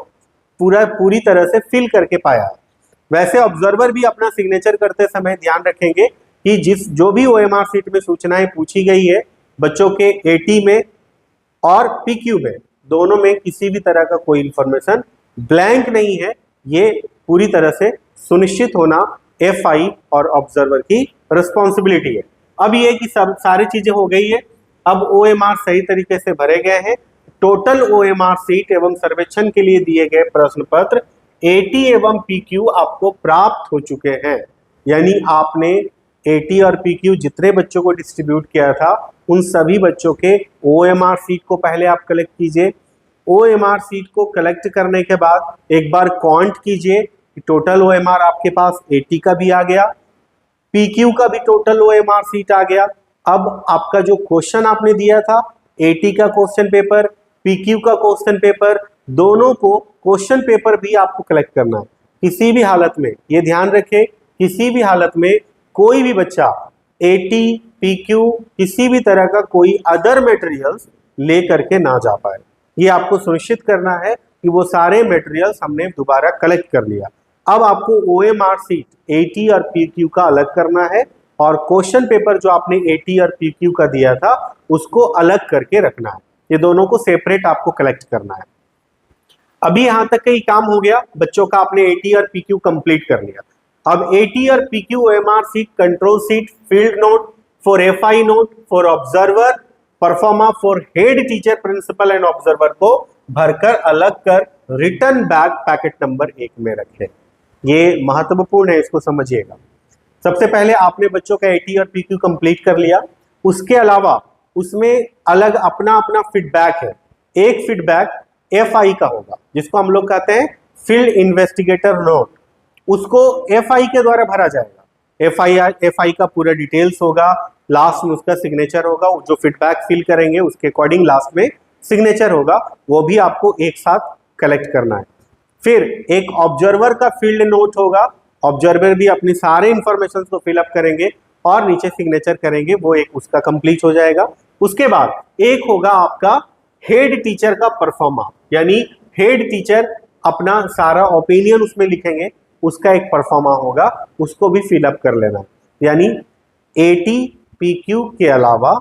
पूरी तरह से फिल करके पाया है। वैसे ऑब्जर्वर भी अपना सिग्नेचर करते समय ध्यान रखेंगे कि जो भी ओएमआर सीट में सूचनाएं पूछी गई है बच्चों के एटी में और पीक्यू में, दोनों में किसी भी तरह का कोई इंफॉर्मेशन ब्लैंक नहीं है, ये पूरी तरह से सुनिश्चित होना एफआई और ऑब्जर्वर की रिस्पॉन्सिबिलिटी है। अब ये कि सब सारी चीजें हो गई है, अब ओएमआर सही तरीके से भरे गए हैं, टोटल ओएमआर सीट एवं सर्वेक्षण के लिए दिए गए प्रश्न पत्र एटी एवं पीक्यू आपको प्राप्त हो चुके हैं। यानी आपने एटी और पीक्यू जितने बच्चों को डिस्ट्रीब्यूट किया था उन सभी बच्चों के ओएमआर सीट को पहले आप कलेक्ट कीजिए। ओएमआर सीट को कलेक्ट करने के बाद एक बार काउंट कीजिए कि टोटल ओएमआर आपके पास एटी का भी आ गया, पीक्यू का भी टोटल ओएमआर सीट आ गया। अब आपका जो क्वेश्चन आपने दिया था एटी का क्वेश्चन पेपर, पीक्यू का क्वेश्चन पेपर, दोनों को क्वेश्चन पेपर भी आपको कलेक्ट करना है। किसी भी हालत में ये ध्यान रखें, किसी भी हालत में कोई भी बच्चा एटी पीक्यू किसी भी तरह का कोई अदर मटेरियल्स ले करके ना जा पाए, ये आपको सुनिश्चित करना है कि वो सारे मटेरियल्स हमने दोबारा कलेक्ट कर लिया। अब आपको ओएमआर सीट एटी और पीक्यू का अलग करना है और क्वेश्चन पेपर जो आपने एटी और पीक्यू का दिया था उसको अलग करके रखना है, ये दोनों को सेपरेट आपको कलेक्ट करना है। अभी यहां तक का ही काम हो गया, बच्चों का आपने एटी और पीक्यू कंप्लीट कर लिया। अब एटी और PQ OMR sheet, control sheet, field note for FI note for observer, proforma for head teacher, principal and observer को भरकर अलग कर रिटर्न बैग पैकेट नंबर 1 में रखें। ये महत्वपूर्ण है, इसको समझिएगा। सबसे पहले आपने बच्चों का एटी और पीक्यू कंप्लीट कर लिया, उसके अलावा उसमें अलग अपना अपना फीडबैक है। एक फीडबैक एफआई का होगा जिसको हम लोग कहते हैं फील्ड इन्वेस्टिगेटर नोट, उसको एफआई के द्वारा भरा जाएगा। एफआई का पूरा डिटेल्स होगा, लास्ट में उसका सिग्नेचर होगा, जो फीडबैक फिल करेंगे उसके अकॉर्डिंग लास्ट में सिग्नेचर होगा, वो भी आपको एक साथ कलेक्ट करना है। फिर एक ऑब्जर्वर का फील्ड नोट होगा, ऑब्जर्वर भी अपनी सारे इंफॉर्मेशन को फिलअप करेंगे और नीचे सिग्नेचर करेंगे, वो एक उसका कंप्लीट हो जाएगा। उसके बाद एक होगा आपका हेड टीचर का परफॉर्मा, यानी हेड टीचर अपना सारा ओपिनियन उसमें लिखेंगे, उसका एक परफॉर्मा होगा, उसको भी फिलअप कर लेना। यानी एटी पीक्यू के अलावा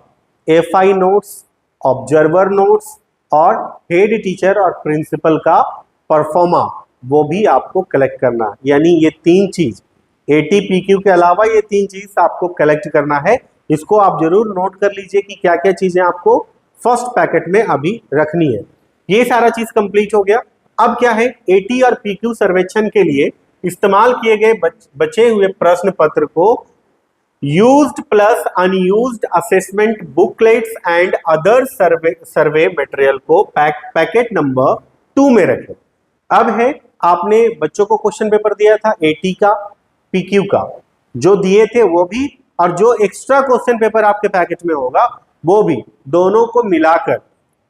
एफआई नोट्स, ऑब्जर्वर नोट्स और हेड टीचर और प्रिंसिपल का परफॉर्मा वो भी आपको कलेक्ट करना है। यानी ये तीन चीज एटी पीक्यू के अलावा ये तीन चीज आपको कलेक्ट करना है। इसको आप जरूर नोट कर लीजिए कि क्या क्या चीजें आपको फर्स्ट पैकेट में अभी रखनी है। ये सारा चीज कंप्लीट हो गया। अब क्या है, एटी और पीक्यू सर्वेक्षण के लिए इस्तेमाल किए गए बचे हुए प्रश्न पत्र को used plus unused assessment booklets and other survey material को पैकेट नंबर 2 में रखें। अब है, आपने बच्चों को क्वेश्चन पेपर दिया था एटी का, पीक्यू का, जो दिए थे वो भी, और जो एक्स्ट्रा क्वेश्चन पेपर आपके पैकेट में होगा वो भी, दोनों को मिलाकर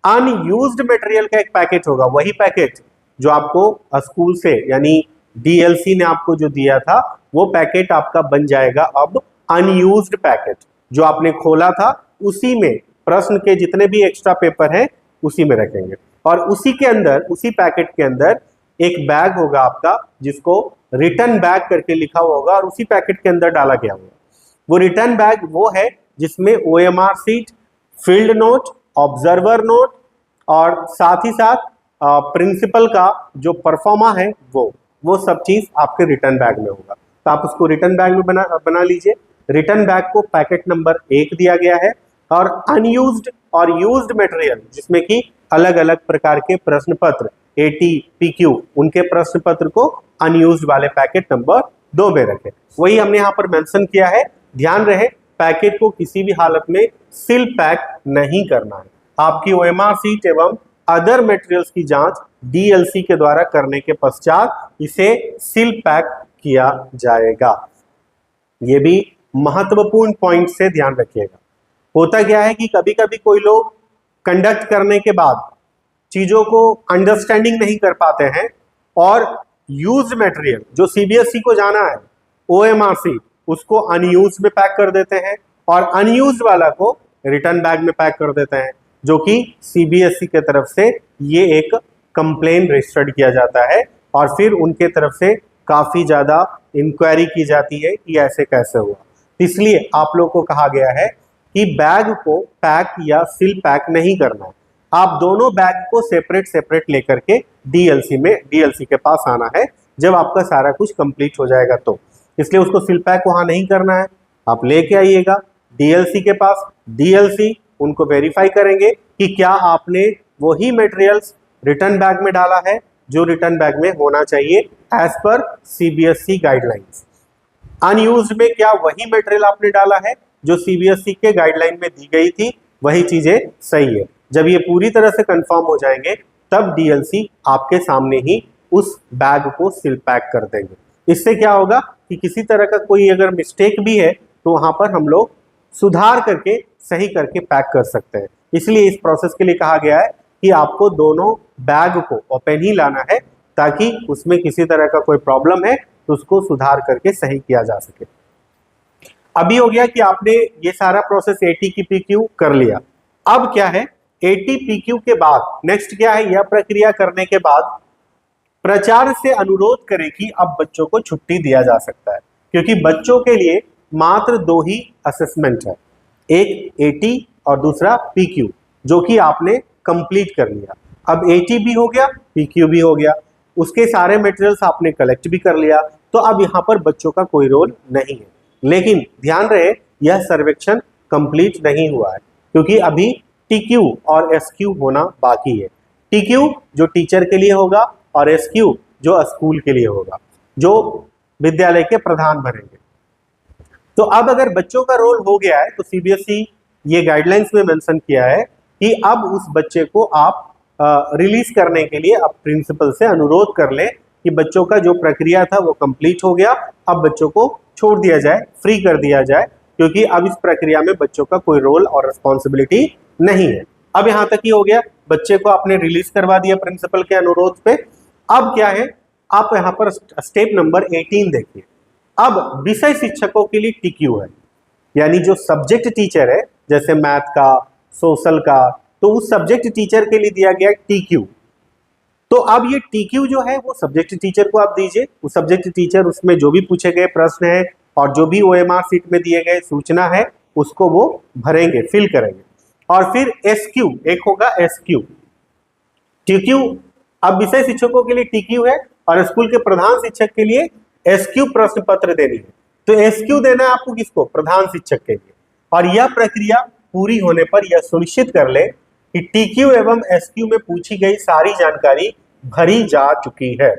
अनयूज्ड मटेरियल का एक पैकेट होगा। वही पैकेट जो आपको स्कूल से यानी डीएलसी ने आपको जो दिया था वो पैकेट आपका बन जाएगा अब अनयूज्ड पैकेट। जो आपने खोला था उसी में प्रश्न के जितने भी एक्स्ट्रा पेपर हैं उसी में रखेंगे, और उसी के अंदर, उसी पैकेट के अंदर एक बैग होगा आपका जिसको रिटर्न बैग करके लिखा हुआ होगा और उसी पैकेट के अंदर डाला गया होगा। वो रिटर्न बैग वो है जिसमें OMR sheet, field note, observer note और साथ ही साथ प्रिंसिपल का जो परफॉर्मा है वो सब चीज आपके रिटर्न बैग में होगा। तो आप उसको रिटर्न बैग में बना लीजिए। रिटर्न बैग को पैकेट नंबर 1 दिया गया है, और अनयूज्ड और यूज्ड मटेरियल जिसमें कि अलग अलग प्रकार के प्रश्न पत्र AT PQ उनके प्रश्न पत्र को अनयूज्ड वाले पैकेट नंबर 2 में रखें। वही हमने यहाँ पर मेंशन किया है, ध्यान रहे पैकेट को किसी भी हालत में सील पैक नहीं करना है। आपकी OMR शीट एवं अदर मटेरियल्स की जांच DLC के द्वारा करने के पश्चात इसे सील पैक किया जाएगा। ये भी महत्वपूर्ण पॉइंट से ध्यान रखिएगा। होता क्या है कि कभी कभी कोई लोग कंडक्ट करने के बाद चीजों को अंडरस्टैंडिंग नहीं कर पाते हैं और यूज मटेरियल जो CBSE को जाना है OMR शीट उसको अनयूज में पैक कर देते हैं और अनयूज वाला को रिटर्न बैग में पैक कर देते हैं, जो कि CBSE के तरफ से ये एक कंप्लेन रजिस्टर्ड किया जाता है और फिर उनके तरफ से काफी ज्यादा इंक्वायरी की जाती है कि ऐसे कैसे हुआ। इसलिए आप लोग को कहा गया है कि बैग को पैक या सील पैक नहीं करना है। आप दोनों बैग को सेपरेट लेकर के DLC के पास आना है जब आपका सारा कुछ कंप्लीट हो जाएगा तो। इसलिए उसको सील पैक वहां नहीं करना है, आप लेके आइएगा DLC के पास। DLC उनको वेरीफाई करेंगे कि क्या आपने वही मटेरियल्स रिटर्न बैग में डाला है जो रिटर्न बैग में होना चाहिए as per CBSE guidelines. Unused में क्या वही मटेरियल आपने डाला है जो CBSE के गाइडलाइन में दी गई थी, वही चीजें सही है। जब ये पूरी तरह से कंफर्म हो जाएंगे तब DLC आपके सामने ही उस बैग को सील पैक कर देंगे। इससे क्या होगा कि किसी तरह का कोई अगर मिस्टेक भी है तो वहां पर हम लोग सुधार करके सही करके पैक कर सकते हैं। इसलिए इस प्रोसेस के लिए कहा गया है कि आपको दोनों बैग को ओपन ही लाना है ताकि उसमें किसी तरह का कोई प्रॉब्लम है तो उसको सुधार करके सही किया जा सके। अभी हो गया कि आपने ये सारा प्रोसेस AT की PQ कर लिया। अब क्या है, AT PQ के बाद नेक्स्ट क्या है, यह प्रक्रिया करने के बाद प्राचार्य से अनुरोध करें कि अब बच्चों को छुट्टी दिया जा सकता है, क्योंकि बच्चों के लिए मात्र 2 ही असेसमेंट है, एक AT और दूसरा PQ, जो कि आपने कंप्लीट कर लिया। अब AT भी हो गया, PQ भी हो गया, उसके सारे मटेरियल्स आपने कलेक्ट भी कर लिया, तो अब यहाँ पर बच्चों का कोई रोल नहीं है। लेकिन ध्यान रहे यह सर्वेक्षण कंप्लीट नहीं हुआ है, क्योंकि अभी TQ और SQ होना बाकी है। TQ जो टीचर के लिए होगा और SQ जो स्कूल के लिए होगा, जो विद्यालय के प्रधान भरेंगे। तो अब अगर बच्चों का रोल हो गया है तो CBSE ये गाइडलाइंस में मेंशन किया है कि अब उस बच्चे को आप रिलीज करने के लिए अब प्रिंसिपल से अनुरोध कर ले कि बच्चों का जो प्रक्रिया था वो कंप्लीट हो गया, अब बच्चों को छोड़ दिया जाए, फ्री कर दिया जाए, क्योंकि अब इस प्रक्रिया में बच्चों का कोई रोल और रिस्पॉन्सिबिलिटी नहीं है। अब यहाँ तक ही हो गया, बच्चे को आपने रिलीज करवा दिया प्रिंसिपल के अनुरोध पे। अब क्या है, आप यहाँ पर स्टेप नंबर 18 देखिए। अब विषय शिक्षकों के लिए TQ है, यानी जो सब्जेक्ट टीचर है, जैसे मैथ का, सोशल का, तो उस सब्जेक्ट टीचर के लिए दिया गया TQ। तो अब ये TQ जो है वो सब्जेक्ट टीचर को आप दीजिए। उस सब्जेक्ट टीचर उसमें जो भी पूछे गए प्रश्न है और जो भी OMR शीट में दिए गए सूचना है उसको वो भरेंगे, फिल करेंगे। और फिर SQ, एक होगा SQ। TQ अब विषय शिक्षकों के लिए TQ है और स्कूल के प्रधान शिक्षक के लिए SQ प्रश्न पत्र देनी है। तो SQ देना है आपको किसको, प्रधान शिक्षक के लिए। और यह प्रक्रिया पूरी होने पर यह सुनिश्चित कर ले कि TQ एवं SQ में पूछी गई सारी जानकारी भरी जा चुकी है।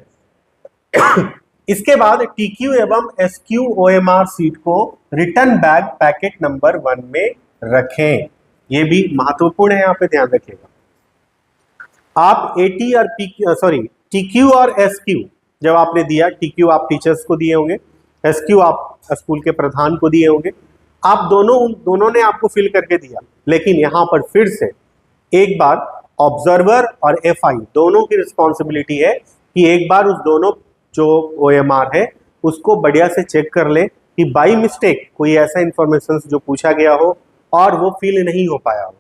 इसके बाद TQ एवं SQ OMR शीट को रिटर्न बैग पैकेट नंबर 1 में रखें। यह भी महत्वपूर्ण है, यहाँ पे ध्यान रखिएगा। आप TQ और SQ जब आपने दिया, TQ आप टीचर्स को दिए होंगे, SQ आप स्कूल के प्रधान को दिए होंगे, आप दोनों ने आपको फिल करके दिया। लेकिन यहाँ पर फिर से एक बार ऑब्जर्वर और FI दोनों की रिस्पॉन्सिबिलिटी है कि एक बार उस दोनों जो OMR है उसको बढ़िया से चेक कर ले कि बाई मिस्टेक कोई ऐसा इंफॉर्मेशन जो पूछा गया हो और वो फिल नहीं हो पाया हो,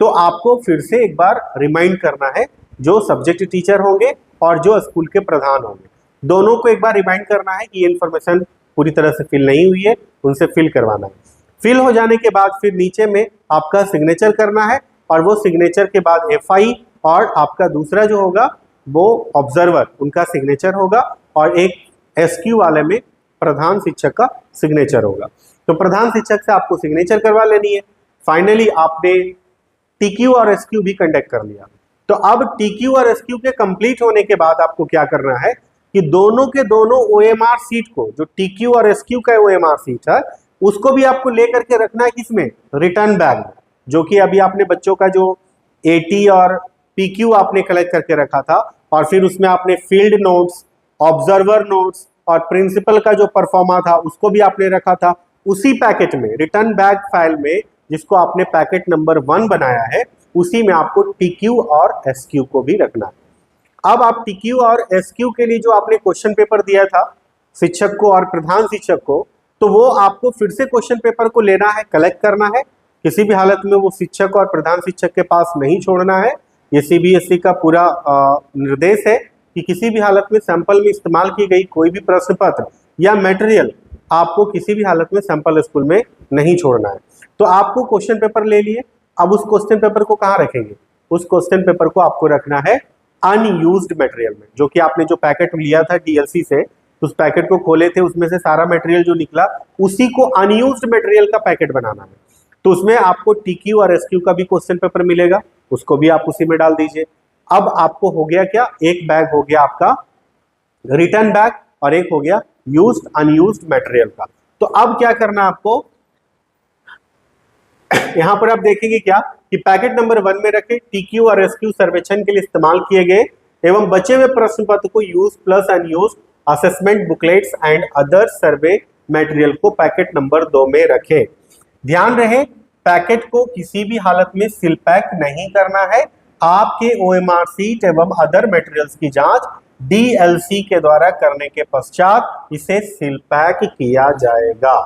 तो आपको फिर से एक बार रिमाइंड करना है। जो सब्जेक्ट टीचर होंगे और जो स्कूल के प्रधान होंगे, दोनों को एक बार रिमाइंड करना है कि ये इन्फॉर्मेशन पूरी तरह से फिल नहीं हुई है, उनसे फिल करवाना है। फिल हो जाने के बाद फिर नीचे में आपका सिग्नेचर करना है और वो सिग्नेचर के बाद FI और आपका दूसरा जो होगा वो ऑब्जर्वर, उनका सिग्नेचर होगा और एक SQ वाले में प्रधान शिक्षक का सिग्नेचर होगा। तो प्रधान शिक्षक से आपको सिग्नेचर करवा लेनी है। फाइनली आपने TQ और SQ भी कंडक्ट कर लिया। तो अब टीक्यू और एसक्यू के कंप्लीट होने के बाद आपको क्या करना है कि दोनों के दोनों ओएमआर सीट को, जो टीक्यू और एसक्यू का ओएमआर सीट है, उसको भी आपको लेकर के रखना है किसमें, रिटर्न बैग में, जो कि अभी आपने बच्चों का जो एटी और पीक्यू आपने कलेक्ट करके रखा था, और फिर उसमें आपने फील्ड नोट्स, ऑब्जर्वर नोट्स और प्रिंसिपल का जो परफॉर्मा था उसको भी आपने रखा था। उसी पैकेट में, रिटर्न बैग फाइल में, जिसको आपने पैकेट नंबर 1 बनाया है, उसी में आपको टीक्यू और एसक्यू को भी रखना है। अब आप टीक्यू और एसक्यू के लिए जो आपने क्वेश्चन पेपर दिया था शिक्षक को और प्रधान शिक्षक को, तो वो आपको फिर से क्वेश्चन पेपर को लेना है, कलेक्ट करना है। किसी भी हालत में वो शिक्षक और प्रधान शिक्षक के पास नहीं छोड़ना है। ये सीबीएसई का पूरा निर्देश है कि किसी भी हालत में सैंपल में इस्तेमाल की गई कोई भी प्रश्न पत्र या मटेरियल आपको किसी भी हालत में सैंपल स्कूल में नहीं छोड़ना है। तो आपको क्वेश्चन पेपर ले लिए, अब उस क्वेश्चन पेपर को कहाँ रखेंगे, उस क्वेश्चन पेपर को आपको रखना है अनयूज्ड मटेरियल में, जो कि आपने जो पैकेट लिया था डीएलसी से, उस पैकेट को खोले थे, उसमें से सारा मटेरियल जो निकला उसी को अनयूज्ड मटेरियल का पैकेट बनाना है। तो उसमें आपको टीक्यू और एसक्यू का भी क्वेश्चन पेपर मिलेगा, उसको भी आप उसी में डाल दीजिए। अब आपको हो गया क्या, एक बैग हो गया आपका रिटर्न बैग और एक हो गया यूज्ड अनयूज्ड मटेरियल का। तो अब क्या करना आपको, यहां पर आप देखेंगे क्या कि पैकेट नंबर 1 में रखे टीक्यू और एसक्यू सर्वेक्षण के लिए इस्तेमाल किए गए एवं बचे हुए प्रश्न पत्र को use plus unused assessment booklets and other survey material को पैकेट नंबर 2 में रखें। ध्यान रहे, पैकेट को किसी भी हालत में सील पैक नहीं करना है। आपके ओएमआर सीट एवं अदर मटेरियल्स की जांच डीएलसी के द्वारा करने के पश्चात इसे सील पैक किया जाएगा।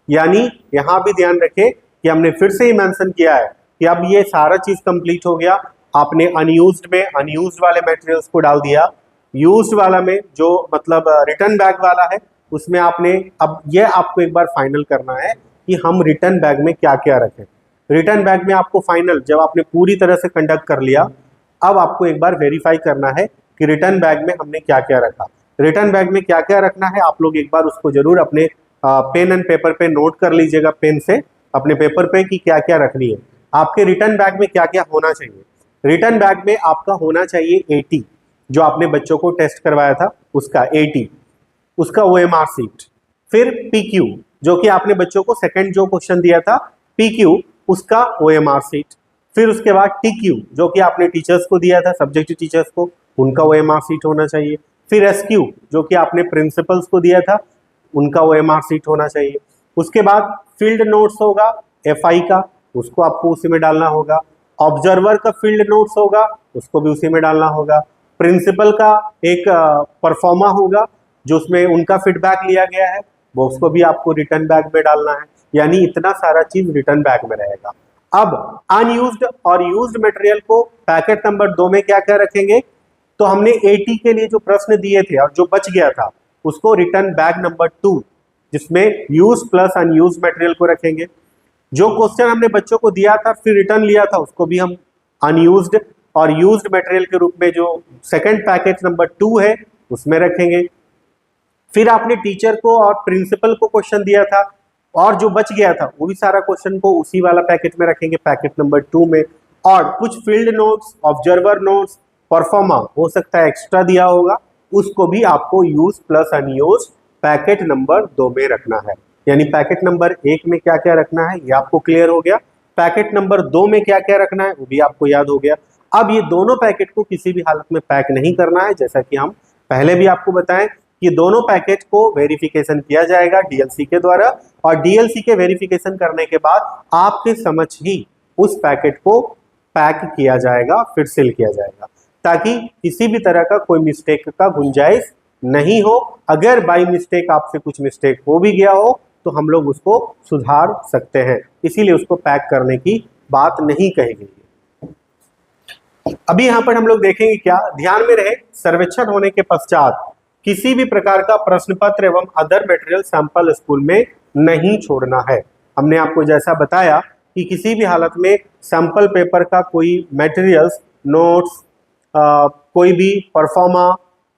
यानी यहां भी ध्यान रखें कि हमने फिर से ही मेंशन किया है कि अब ये सारा चीज कंप्लीट हो गया। आपने अनयूज्ड में अनयूज्ड वाले मटेरियल्स को डाल दिया, यूज्ड वाला में जो मतलब रिटर्न बैग वाला है उसमें आपने, अब ये आपको एक बार फाइनल करना है कि हम रिटर्न बैग में क्या क्या रखें। रिटर्न बैग में आपको फाइनल, जब आपने पूरी तरह से कंडक्ट कर लिया, अब आपको एक बार वेरीफाई करना है कि रिटर्न बैग में हमने क्या क्या रखा। रिटर्न बैग में क्या क्या रखना है आप लोग एक बार उसको जरूर अपने पेन एंड पेपर पे नोट कर लीजिएगा, पेन से अपने पेपर पे कि क्या क्या रखनी है। आपके रिटर्न बैग में क्या क्या होना चाहिए। रिटर्न बैग में आपका होना चाहिए 80, जो आपने बच्चों को टेस्ट करवाया था उसका 80, उसका ओएमआर सीट, फिर पीक्यू जो कि आपने बच्चों को सेकंड जो क्वेश्चन दिया था पीक्यू, उसका ओएमआर सीट, फिर उसके बाद टीक्यू जो कि आपने टीचर्स को दिया था, सब्जेक्ट टीचर्स को, उनका ओएमआर सीट होना चाहिए, फिर एसक्यू जो कि आपने प्रिंसिपल्स को दिया था, उनका ओएमआर सीट होना चाहिए। उसके बाद फील्ड नोट्स होगा एफआई का, उसको आपको उसी में डालना होगा। ऑब्जर्वर का फील्ड नोट्स होगा, उसको भी उसी में डालना होगा। प्रिंसिपल का एक परफॉर्मा होगा जो उसमें उनका फीडबैक लिया गया है, वो उसको भी आपको रिटर्न बैग में डालना है। यानी इतना सारा चीज रिटर्न बैग में रहेगा। अब अनयूज्ड और यूज्ड मटेरियल को पैकेट नंबर 2 में क्या क्या रखेंगे, तो हमने 80 के लिए जो प्रश्न दिए थे और जो बच गया था उसको रिटर्न बैग नंबर 2, जिसमें यूज प्लस अनयूज मटेरियल को रखेंगे। जो क्वेश्चन हमने बच्चों को दिया था फिर रिटर्न लिया था उसको भी हम अनयूज्ड और यूज्ड मटेरियल के रूप में जो सेकंड पैकेज नंबर 2 है उसमें रखेंगे। फिर आपने टीचर को और प्रिंसिपल को क्वेश्चन दिया था और जो बच गया था वो भी सारा क्वेश्चन को उसी वाला पैकेट में रखेंगे, पैकेट नंबर 2 में। और कुछ field notes, observer notes, pro forma हो सकता है एक्स्ट्रा दिया होगा, उसको भी आपको use plus unused packet number 2 में रखना है। यानी पैकेट नंबर 1 में क्या क्या रखना है ये आपको क्लियर हो गया, पैकेट नंबर 2 में क्या क्या रखना है वो भी आपको याद हो गया। अब ये दोनों पैकेट को किसी भी हालत में पैक नहीं करना है, जैसा कि हम पहले भी आपको बताएं कि दोनों पैकेट को वेरिफिकेशन किया जाएगा डीएलसी के द्वारा, और डीएलसी के वेरिफिकेशन करने के बाद आपके समझ ही उस पैकेट को पैक किया जाएगा, फिर सील किया जाएगा, ताकि किसी भी तरह का कोई मिस्टेक का गुंजाइश नहीं हो। अगर बाई मिस्टेक आपसे कुछ मिस्टेक हो भी गया हो तो हम लोग उसको सुधार सकते हैं, इसीलिए उसको पैक करने की बात नहीं कही गई है। अभी यहां पर हम लोग देखेंगे क्या, ध्यान में रहे, सर्वेक्षण होने के पश्चात किसी भी प्रकार का प्रश्न पत्र एवं अदर मटेरियल सैंपल स्कूल में नहीं छोड़ना है। हमने आपको जैसा बताया कि किसी भी हालत में सैंपल पेपर का कोई मटेरियल्स, नोट्स, कोई भी परफॉर्मा,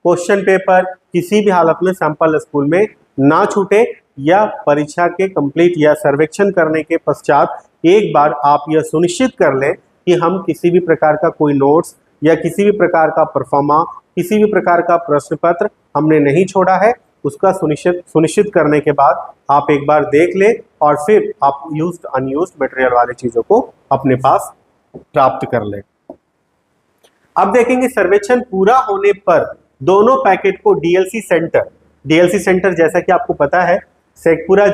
क्वेश्चन पेपर किसी भी हालत में सैंपल स्कूल में ना छूटे, या परीक्षा के कंप्लीट या सर्वेक्षण करने के पश्चात एक बार आप यह सुनिश्चित कर लें कि हम किसी भी प्रकार का कोई नोट्स या किसी भी प्रकार का परफॉर्मा, किसी भी प्रकार का प्रश्न पत्र हमने नहीं छोड़ा है। उसका सुनिश्चित करने के बाद आप एक बार देख लें और फिर आप यूज्ड अनयूज्ड मटेरियल वाली चीजों को अपने पास प्राप्त कर लें। अब देखेंगे सर्वेक्षण पूरा होने पर दोनों पैकेट को डीएलसी सेंटर जैसा कि आपको पता है शेखपुरा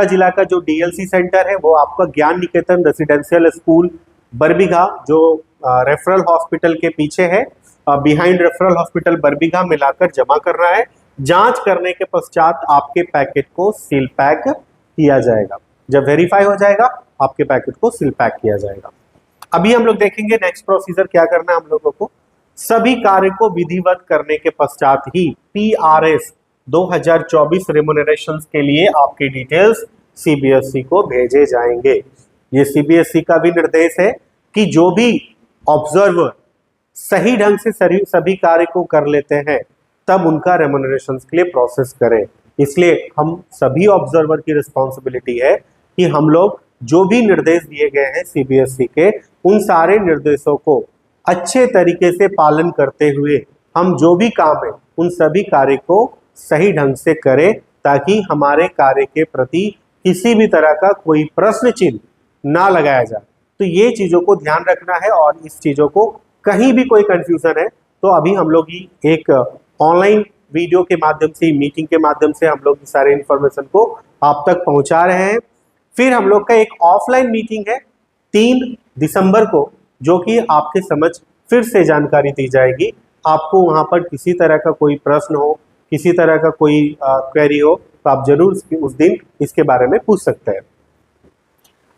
जिला का जो डीएलसी सेंटर है वो आपका ज्ञान निकेतन रेसिडेंशियल स्कूल बरबीघा जो रेफरल हॉस्पिटल के पीछे है, बिहाइंड रेफरल हॉस्पिटल बरबीघा में लाकर जमा करना है। जांच करने के पश्चात आपके पैकेट को सील पैक किया जाएगा। जब वेरीफाई हो जाएगा आपके पैकेट को सील पैक किया जाएगा। अभी हम लोग देखेंगे नेक्स्ट प्रोसीजर क्या करना है हम लोगों को। सभी कार्य को विधिवत करने के पश्चात ही पीआरएस 2024 रेम्युनरेशन के लिए आपके डिटेल्स सीबीएसई को भेजे जाएंगे। ये सीबीएसई का भी निर्देश है कि जो भी ऑब्जर्वर सही ढंग से सभी कार्य को कर लेते हैं तब उनका रेम्युनरेशन के लिए प्रोसेस करें। इसलिए हम सभी ऑब्जर्वर की रिस्पॉन्सिबिलिटी है कि हम लोग जो भी निर्देश दिए गए हैं सीबीएसई के, उन सारे निर्देशों को अच्छे तरीके से पालन करते हुए हम जो भी काम है उन सभी कार्य को सही ढंग से करें, ताकि हमारे कार्य के प्रति किसी भी तरह का कोई प्रश्न चिन्ह ना लगाया जाए। तो ये चीज़ों को ध्यान रखना है और इस चीज़ों को कहीं भी कोई कंफ्यूजन है तो अभी हम लोग ही एक ऑनलाइन वीडियो के माध्यम से, मीटिंग के माध्यम से हम लोग सारे इन्फॉर्मेशन को आप तक पहुंचा रहे हैं। फिर हम लोग का एक ऑफलाइन मीटिंग है 3 दिसंबर को, जो कि आपके समझ फिर से जानकारी दी जाएगी। आपको वहां पर किसी तरह का कोई प्रश्न हो, किसी तरह का कोई क्वेरी हो तो आप जरूर उस दिन इसके बारे में पूछ सकते हैं।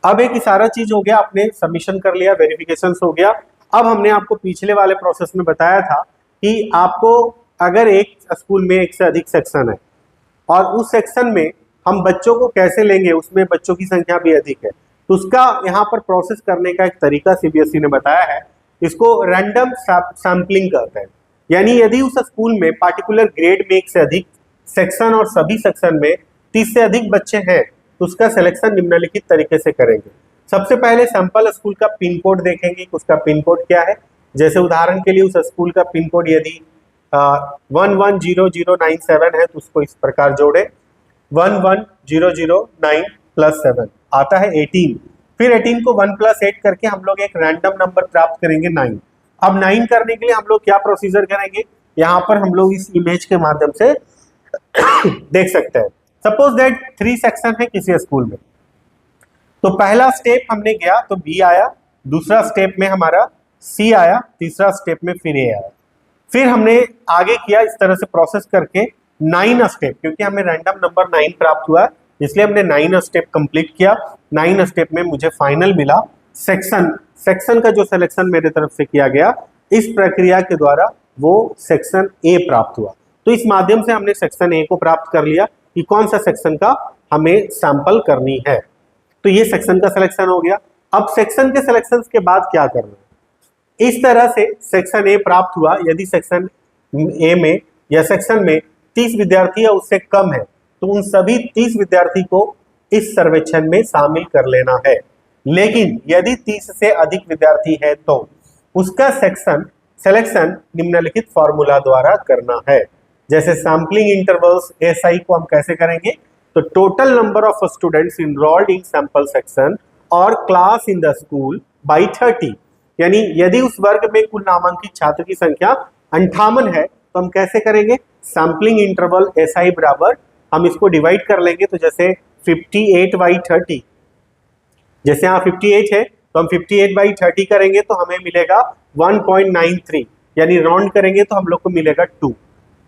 अब एक सारा चीज हो गया, आपने सबमिशन कर लिया, वेरिफिकेशन हो गया। अब हमने आपको पिछले वाले प्रोसेस में बताया था कि आपको अगर एक स्कूल में एक से अधिक सेक्शन है और उस सेक्शन में हम बच्चों को कैसे लेंगे, उसमें बच्चों की संख्या भी अधिक है, तो उसका यहाँ पर प्रोसेस करने का एक तरीका सीबीएसई ने बताया है। इसको रैंडम सैम्पलिंग कहते हैं। यानी यदि उस स्कूल में पार्टिकुलर ग्रेड में एक से अधिक सेक्शन और सभी सेक्शन में 30 से अधिक बच्चे हैं तो उसका सिलेक्शन निम्नलिखित तरीके से करेंगे। सबसे पहले सैंपल स्कूल का पिन कोड देखेंगे, उसका पिन कोड क्या है। जैसे उदाहरण के लिए उस स्कूल का पिन कोड यदि 110097 है तो उसको इस प्रकार जोड़े 11009 + 7 आता है 18। फिर 18 को 1 + 8 करके हम लोग एक रैंडम नंबर प्राप्त करेंगे 9। अब 9 करने के लिए हम लोग क्या प्रोसीजर करेंगे, यहाँ पर हम लोग इस इमेज के माध्यम से देख सकते हैं। सपोज दैट 3 सेक्शन है किसी स्कूल में, तो पहला स्टेप हमने गया तो बी आया, दूसरा स्टेप में हमारा सी आया, तीसरा स्टेप में फिर ए आया। फिर हमने आगे किया इस तरह से प्रोसेस करके 9 स्टेप, क्योंकि हमें रैंडम नंबर 9 प्राप्त हुआ इसलिए हमने 9 स्टेप कंप्लीट किया। 9 स्टेप में मुझे फाइनल मिला सेक्शन का जो सिलेक्शन मेरे तरफ से किया गया, इस प्रक्रिया के द्वारा वो सेक्शन ए प्राप्त हुआ। तो इस माध्यम से हमने सेक्शन ए को प्राप्त कर लिया कि कौन सा सेक्शन का हमें सैंपल करनी है। तो ये सेक्शन का सिलेक्शन हो गया। अब सेक्शन के सिलेक्शन के बाद क्या करना है, इस तरह से सेक्शन ए प्राप्त हुआ। यदि सेक्शन ए में या सेक्शन में 30 विद्यार्थी या उससे कम है तो उन सभी 30 विद्यार्थी को इस सर्वेक्षण में शामिल कर लेना है। लेकिन यदि 30 से अधिक विद्यार्थी है तो उसका सिलेक्शन निम्नलिखित फॉर्मूला द्वारा करना है। जैसे सैम्पलिंग इंटरवल्स एसआई को हम कैसे करेंगे, तो total number of students enrolled in sample section और class in the school by 30। यानी यदि उस वर्ग में कुल नामांकित छात्र की संख्या 58 है तो हम कैसे करेंगे, सैम्पलिंग इंटरवल एसआई बराबर हम इसको डिवाइड कर लेंगे। तो जैसे 58/30, जैसे यहाँ 58 है तो हम 58/30 करेंगे तो हमें मिलेगा 1.93, यानी राउंड करेंगे तो हम लोग को मिलेगा 2।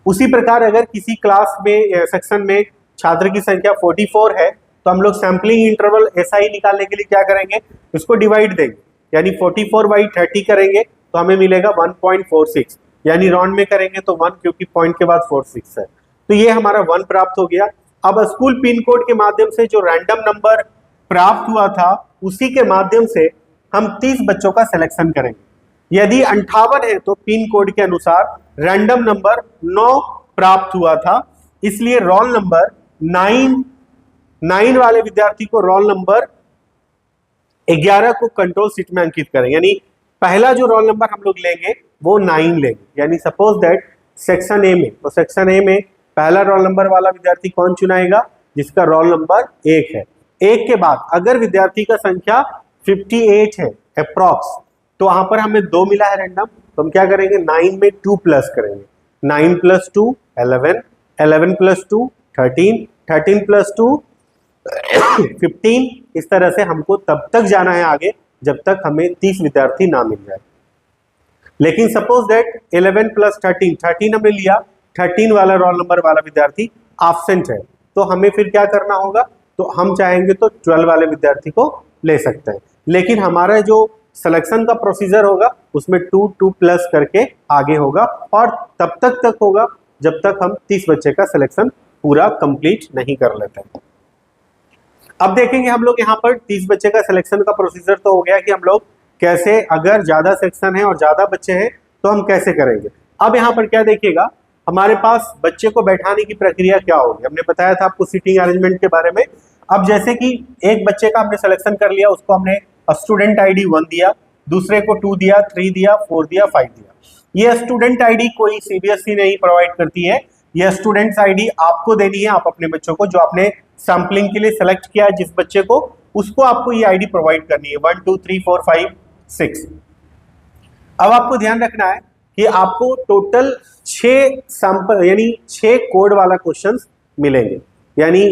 उसी प्रकार अगर किसी क्लास में सेक्शन में छात्र की संख्या 44 है तो हम लोग सैम्पलिंग इंटरवल एसआई निकालने के लिए क्या करेंगे, इसको डिवाइड देंगे, यानी 44/30 करेंगे तो हमें मिलेगा 1.46, यानी राउंड में करेंगे तो 1, क्योंकि पॉइंट के बाद 46 है। तो ये हमारा 1 प्राप्त हो गया। अब स्कूल पिन कोड के माध्यम से जो रैंडम नंबर प्राप्त हुआ था उसी के माध्यम से हम 30 बच्चों का सिलेक्शन करेंगे। यदि 58 है तो पिन कोड के अनुसार रैंडम नंबर 9 प्राप्त हुआ था, इसलिए रोल नंबर 9 वाले विद्यार्थी को रोल नंबर 11 को कंट्रोल सीट में अंकित करें। यानी पहला जो रोल नंबर हम लोग लेंगे वो 9 लेंगे, यानी सपोज दैट सेक्शन ए में, तो सेक्शन ए में पहला रोल नंबर वाला विद्यार्थी कौन चुनाएगा, जिसका रोल नंबर 1 है। 1 के बाद अगर विद्यार्थी का संख्या 58 है अप्रॉक्स, तो वहां पर हमें 2 मिला है रैंडम, तो हम क्या करेंगे 9 में 2 प्लस करेंगे, 9 + 2 11, 11 + 2 13, 13 + 2 15। इस तरह से हमको तब तक जाना है आगे जब तक हमें 30 विद्यार्थी ना मिल जाए। लेकिन सपोज दैट 11 + 13, 13 हमने लिया, 13 वाला रोल नंबर वाला विद्यार्थी एब्सेंट है, तो हमें फिर क्या करना होगा, तो हम चाहेंगे तो 12 वाले विद्यार्थी को ले सकते हैं। लेकिन हमारा जो सिलेक्शन का प्रोसीजर होगा उसमें 2 प्लस करके आगे होगा, और तब तक होगा जब तक हम 30 बच्चे का सिलेक्शन पूरा कंप्लीट नहीं कर लेते हैं। अब देखेंगे हम लोग यहाँ पर 30 बच्चे का सिलेक्शन का प्रोसीजर तो हो गया कि हम लोग कैसे, अगर ज्यादा सेक्शन है और ज्यादा बच्चे हैं तो हम कैसे करेंगे। अब यहाँ पर क्या देखिएगा, हमारे पास बच्चे को बैठाने की प्रक्रिया क्या होगी। हमने बताया था आपको सीटिंग अरेंजमेंट के बारे में। अब जैसे कि एक बच्चे का हमने सिलेक्शन कर लिया, उसको हमने स्टूडेंट ID 1 दिया, दूसरे को 2 दिया, 3 दिया, 4 दिया, 5 दिया। ये स्टूडेंट ID कोई CBSE नहीं प्रोवाइड करती है, यह स्टूडेंट्स ID आपको देनी है। आप अपने बच्चों को, जो आपने सैम्पलिंग के लिए सेलेक्ट किया है जिस बच्चे को, उसको आपको ये ID प्रोवाइड करनी है, 1 2 3 4 5 6। अब आपको ध्यान रखना है कि आपको टोटल 6 सैंपल यानी 6 कोड वाला क्वेश्चंस मिलेंगे, यानी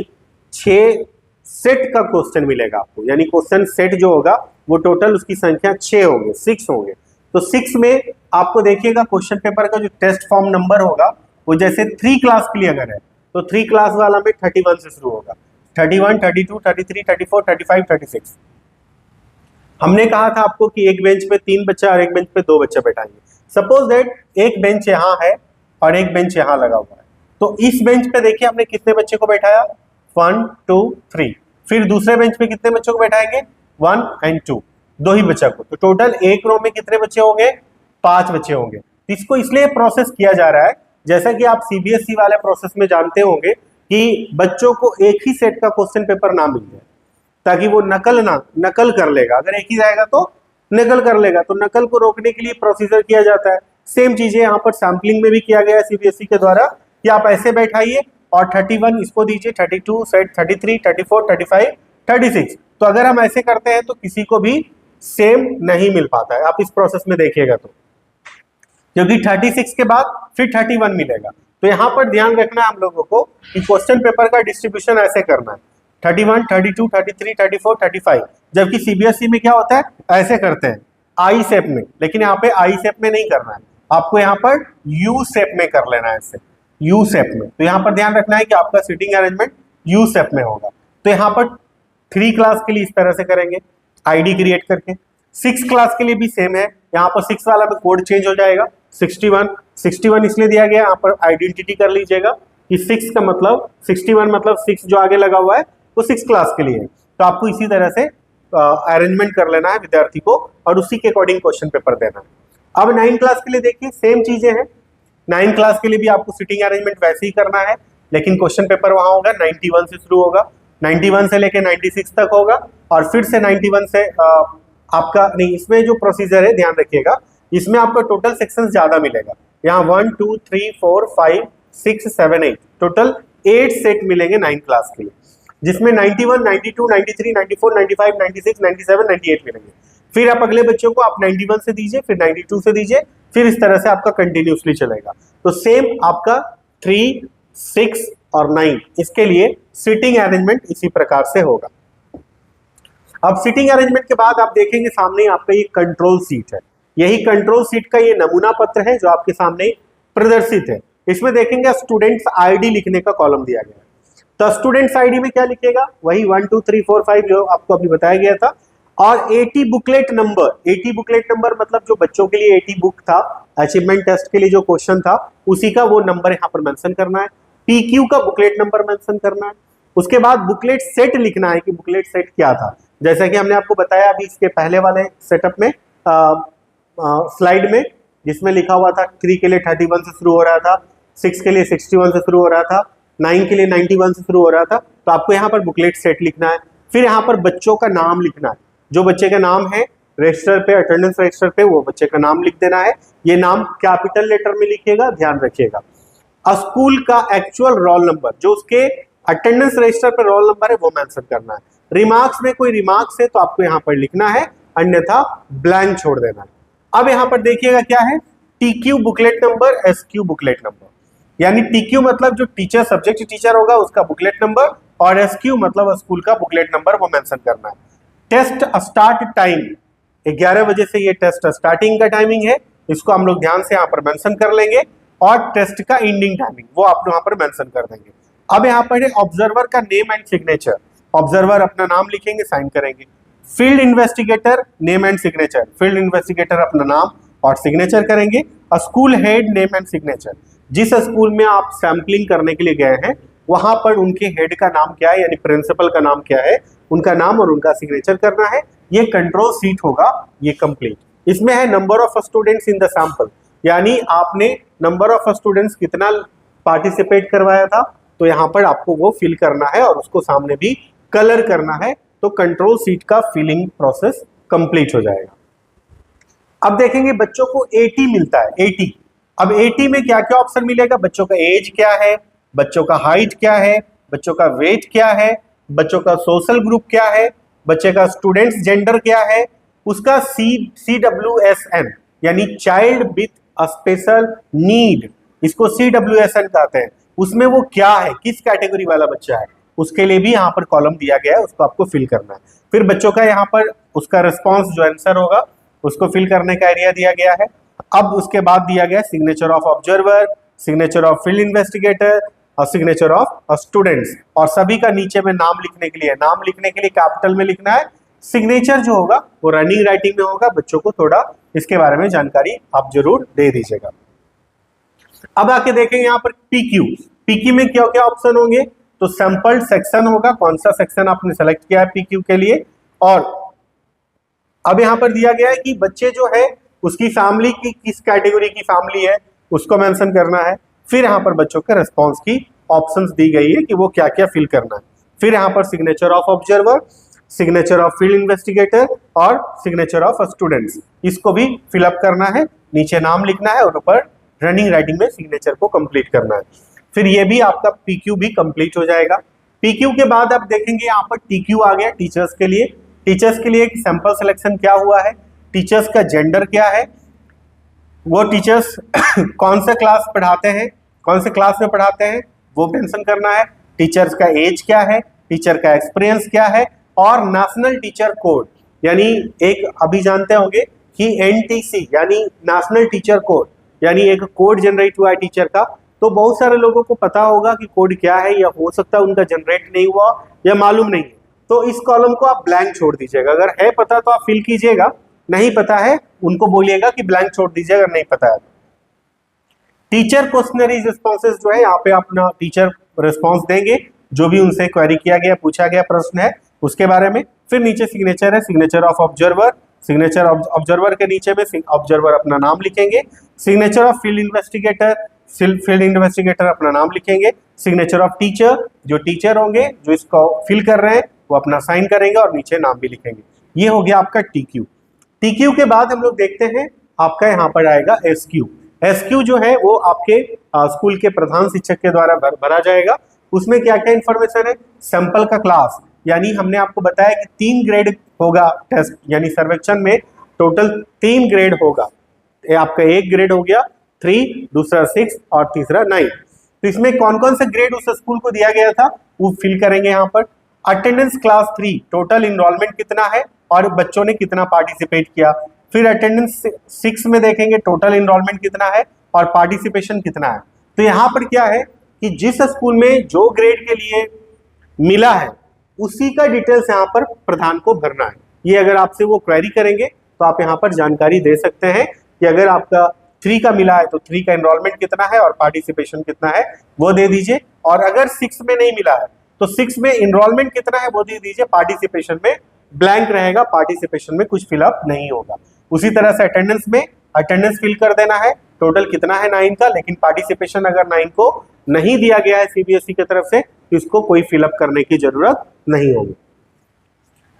6 सेट का क्वेश्चन मिलेगा आपको, यानी क्वेश्चन सेट जो होगा वो टोटल उसकी संख्या 6 होंगे, 6 होंगे। तो 6 में आपको देखिएगा क्वेश्चन पेपर का जो टेस्ट फॉर्म नंबर होगा वो जैसे 3 क्लास के लिए अगर है तो 3 क्लास वाला में 31 से शुरू होगा, 31 32 33 34 35 36। हमने कहा था आपको कि एक बेंच पे 3 बच्चा और एक बेंच पे 2 बच्चा बैठाएंगे। सपोज दैट एक बेंच यहाँ है और एक बेंच यहाँ लगा हुआ है, तो इस बेंच पे देखिए हमने कितने बच्चे को बैठाया, 1 2 3। फिर दूसरे बेंच पे कितने बच्चों को बैठाएंगे, 1 और 2, 2 ही बच्चा को। तो टोटल एक रो में कितने बच्चे होंगे, 5 बच्चे होंगे। इसको इसलिए प्रोसेस किया जा रहा है, जैसा कि आप CBSE वाले प्रोसेस में जानते होंगे कि बच्चों को एक ही सेट का क्वेश्चन पेपर ना मिल जाए, ताकि वो नकल कर लेगा। अगर एक ही जाएगा तो नकल कर लेगा, तो नकल को रोकने के लिए प्रोसीजर किया जाता है। सेम चीजें यहाँ पर सैम्पलिंग में भी किया गया है CBSE के द्वारा, कि आप ऐसे बैठाइए और 31 इसको दीजिए, 32 सेट 33 34 35 36। तो अगर हम ऐसे करते हैं तो किसी को भी सेम नहीं मिल पाता है। आप इस प्रोसेस में देखिएगा तो, क्योंकि 36 के बाद फिर 31 मिलेगा। तो यहाँ पर ध्यान रखना है हम लोगों को कि क्वेश्चन पेपर का डिस्ट्रीब्यूशन ऐसे करना है, 31 32 33 34 35। जबकि CBSE में क्या होता है, ऐसे करते हैं आई शेप में, लेकिन यहाँ पे आई शेप में नहीं करना है, आपको यहाँ पर यू शेप में कर लेना है, ऐसे यू शेप में। तो यहाँ पर ध्यान रखना है कि आपका सीटिंग अरेंजमेंट यू शेप में होगा। तो यहाँ पर 3 क्लास के लिए इस तरह से करेंगे, ID क्रिएट करके। 6 क्लास के लिए भी सेम है, यहाँ पर 6 वाला में कोड चेंज हो जाएगा, 61 इसलिए दिया गया, यहाँ पर आइडेंटिटी कर लीजिएगा कि 6 का मतलब 61 मतलब 6 जो आगे लगा हुआ है वो 6 क्लास के लिए है। तो आपको इसी तरह से अरेंजमेंट कर लेना है विद्यार्थी को और उसी के अकॉर्डिंग क्वेश्चन पेपर देना है। अब 9 क्लास के लिए देखिए सेम चीजें हैं, 9 क्लास के लिए भी आपको सीटिंग अरेंजमेंट वैसे ही करना है, लेकिन क्वेश्चन पेपर वहां होगा 91 से शुरू होगा, 91 से लेके 96 तक होगा, और फिर से 91 से आपका नहीं, इसमें जो प्रोसीजर है ध्यान रखिएगा, इसमें आपको टोटल सेक्शन ज्यादा मिलेगा। यहाँ 1 2 3 4 5 6 7 8 टोटल 8 सेट मिलेंगे 9 क्लास के लिए, जिसमें 91 92 93 94 95 96 97 98 मिलेंगे। फिर आप अगले बच्चों को आप 91 से दीजिए, फिर 92 से दीजिए, फिर इस तरह से आपका कंटिन्यूसली चलेगा। तो सेम आपका 3 6 और 9 इसके लिए सीटिंग अरेंजमेंट इसी प्रकार से होगा। अब सीटिंग अरेंजमेंट के बाद आप देखेंगे सामने आपका ये कंट्रोल सीट है, यही कंट्रोल सीट का ये नमूना पत्र है जो आपके सामने प्रदर्शित है। इसमें देखेंगे स्टूडेंट्स ID लिखने का कॉलम दिया गया है। तो स्टूडेंट्स ID में क्या लिखेगा, वही 1 2 3 4 5 जो आपको अभी बताया गया था, और 80 बुकलेट नंबर। 80 बुकलेट नंबर मतलब जो बच्चों के लिए 80 बुक था, अचीवमेंट टेस्ट के लिए जो क्वेश्चन था उसी का वो नंबर यहाँ पर मेंशन करना है। PQ का बुकलेट नंबर मेंशन करना है। उसके बाद बुकलेट सेट लिखना है कि बुकलेट सेट क्या था, जैसा कि हमने आपको बताया अभी इसके पहले वाले सेटअप में स्लाइड में, जिसमें लिखा हुआ था 3 के लिए 31 से शुरू हो रहा था, 6 के लिए 61 से शुरू हो रहा था, 9 के लिए 91 से शुरू हो रहा था। तो आपको यहाँ पर बुकलेट सेट लिखना है। फिर यहाँ पर बच्चों का नाम लिखना है, जो बच्चे का नाम है रजिस्टर पे, अटेंडेंस रजिस्टर पे वो बच्चे का नाम लिख देना है। ये नाम कैपिटल लेटर में लिखिएगा, ध्यान रखिएगा। स्कूल का एक्चुअल रोल नंबर, जो उसके अटेंडेंस रजिस्टर पे रोल नंबर है, वो मेंशन करना है। रिमार्क्स में कोई रिमार्क्स है तो आपको यहाँ पर लिखना है, अन्यथा ब्लैंक छोड़ देना है। अब यहाँ पर देखिएगा क्या है, TQ booklet number, SQ booklet number. यानी टीक्यू मतलब जो टीचर, सब्जेक्ट टीचर होगा उसका बुकलेट नंबर, और एसक्यू मतलब स्कूल का बुकलेट नंबर, वो मेंशन करना है। टेस्ट स्टार्ट टाइम, 11 बजे से ये टेस्ट स्टार्टिंग का टाइमिंग है, इसको हम लोग ध्यान से यहाँ पर मेंशन कर लेंगे। और टेस्ट का एंडिंग टाइमिंग वो आप यहाँ पर मेंशन कर देंगे। अब यहाँ पर ऑब्जर्वर का नेम एंड सिग्नेचर, ऑब्जर्वर अपना नाम लिखेंगे, साइन करेंगे। Field investigator name and signature, field investigator अपना नाम और सिग्नेचर करेंगे। School head name and signature, जिस स्कूल में आप सैंपलिंग करने के लिए गए हैं वहां पर उनके हेड का नाम क्या है, यानी प्रिंसिपल का नाम क्या है, उनका नाम और उनका सिग्नेचर करना है। ये कंट्रोल सीट होगा, ये कंप्लीट। इसमें है number of students in the sample, यानी आपने नंबर ऑफ स्टूडेंट्स कितना पार्टिसिपेट करवाया था, तो यहाँ पर आपको वो फिल करना है और उसको सामने भी कलर करना है। तो कंट्रोल सीट का फिलिंग प्रोसेस कंप्लीट हो जाएगा। अब देखेंगे बच्चों को 80 मिलता है, 80। अब 80 में क्या क्या ऑप्शन मिलेगा, बच्चों का एज क्या है, बच्चों का हाइट क्या है, बच्चों का वेट क्या है, बच्चों का सोशल ग्रुप क्या है, बच्चे का स्टूडेंट्स जेंडर क्या है, उसका CWSN यानी चाइल्ड विथ स्पेशल नीड, इसको CWSN कहते हैं, उसमें वो क्या है, किस कैटेगरी वाला बच्चा है, उसके लिए भी यहाँ पर कॉलम दिया गया है, उसको आपको फिल करना है। फिर बच्चों का यहाँ पर उसका रिस्पॉन्स जो आंसर होगा उसको फिल करने का एरिया दिया गया है। अब उसके बाद दिया गया signature of observer, signature of field investigator और सिग्नेचर ऑफ स्टूडेंट्स। और सभी का नीचे में नाम लिखने के लिए, नाम लिखने के लिए कैपिटल में लिखना है। सिग्नेचर जो होगा वो रनिंग राइटिंग में होगा। बच्चों को थोड़ा इसके बारे में जानकारी आप जरूर दे दीजिएगा। अब आके देखेंगे यहाँ पर पीक्यू। पीक्यू में क्या क्या ऑप्शन होंगे, तो सैंपल सेक्शन होगा, कौन सा सेक्शन आपने सेलेक्ट किया है पीक्यू के लिए। और अब यहाँ पर दिया गया है कि बच्चे जो है उसकी फैमिली की किस कैटेगरी की फैमिली है उसको मेंशन करना है। फिर यहाँ पर बच्चों के रिस्पॉन्स की ऑप्शंस दी गई है कि वो क्या क्या फिल करना है। फिर यहाँ पर signature of observer, signature of field investigator और सिग्नेचर ऑफ स्टूडेंट्स, इसको भी फिलअप करना है, नीचे नाम लिखना है और ऊपर रनिंग राइटिंग में सिग्नेचर को कंप्लीट करना है। फिर ये भी आपका पीक्यू भी कंप्लीट हो जाएगा। पीक्यू के बाद आप देखेंगे यहाँ पर टीक्यू आ गया टीचर्स के लिए। टीचर्स के लिए एक सैंपल सिलेक्शन क्या हुआ है, टीचर्स का जेंडर क्या है, वो टीचर्स कौन सा क्लास पढ़ाते हैं, कौन से क्लास में पढ़ाते हैं वो मेंशन करना है। टीचर्स का एज क्या है, टीचर का एक्सपीरियंस क्या है, और नेशनल टीचर कोड, यानी एक अभी जानते होंगे कि NTC यानी नेशनल टीचर कोड, यानी एक कोड जनरेट हुआ है टीचर का। तो बहुत सारे लोगों को पता होगा कि कोड क्या है, या हो सकता है उनका जनरेट नहीं हुआ या मालूम नहीं है, तो इस कॉलम को आप ब्लैंक छोड़ दीजिएगा। अगर है पता तो आप फिल कीजिएगा, नहीं पता है उनको बोलिएगा कि ब्लैंक छोड़ दीजिएगा अगर नहीं पता है। टीचर क्वेश्चनरी रिस्पॉन्सेज जो है यहाँ पे अपना टीचर रिस्पॉन्स देंगे, जो भी उनसे क्वेरी किया गया, पूछा गया प्रश्न है उसके बारे में। फिर नीचे सिग्नेचर है, signature of observer, signature observer के नीचे में ऑब्जर्वर अपना नाम लिखेंगे। Signature of field investigator, field investigator अपना नाम लिखेंगे। सिग्नेचर ऑफ टीचर, जो टीचर होंगे जो इसको फिल कर रहे हैं वो अपना साइन करेंगे और नीचे नाम भी लिखेंगे। ये हो गया आपका टीक्यू। टीक्यू के बाद हम लोग देखते हैं आपका यहाँ पर आएगा एसक्यू। एसक्यू जो है वो आपके स्कूल के प्रधान शिक्षक के द्वारा भरा जाएगा। उसमें क्या क्या इंफॉर्मेशन है, सैंपल का क्लास, यानी हमने आपको बताया कि 3 ग्रेड होगा टेस्ट, यानी सर्वेक्षण में टोटल 3 ग्रेड होगा। आपका एक ग्रेड हो गया 3, दूसरा 6 और तीसरा 9। तो इसमें कौन कौन सा ग्रेड उस स्कूल को दिया गया था वो फिल करेंगे यहाँ पर। अटेंडेंस क्लास 3, टोटल इनरोलमेंट कितना है और बच्चों ने कितना पार्टिसिपेट किया। फिर अटेंडेंस 6 में देखेंगे टोटल इनरोलमेंट कितना है और पार्टिसिपेशन कितना है। तो यहाँ पर क्या है कि जिस स्कूल में जो ग्रेड के लिए मिला है उसी का डिटेल्स यहाँ पर प्रधान को भरना है। ये अगर आपसे वो क्वेरी करेंगे तो आप यहाँ पर जानकारी दे सकते हैं कि अगर आपका 3 का मिला है तो 3 का इनरोलमेंट कितना है और पार्टिसिपेशन कितना है वो दे दीजिए। और अगर 6 में नहीं मिला है तो 6 में इनरोलमेंट कितना है वो दे दीजिए, पार्टिसिपेशन में ब्लैंक रहेगा, पार्टिसिपेशन में कुछ फिलअप नहीं होगा। उसी तरह से अटेंडेंस में अटेंडेंस फिल कर देना है, टोटल कितना है 9 का, लेकिन पार्टिसिपेशन अगर 9 को नहीं दिया गया है CBSE की तरफ से तो इसको कोई फिलअप करने की जरूरत नहीं होगी।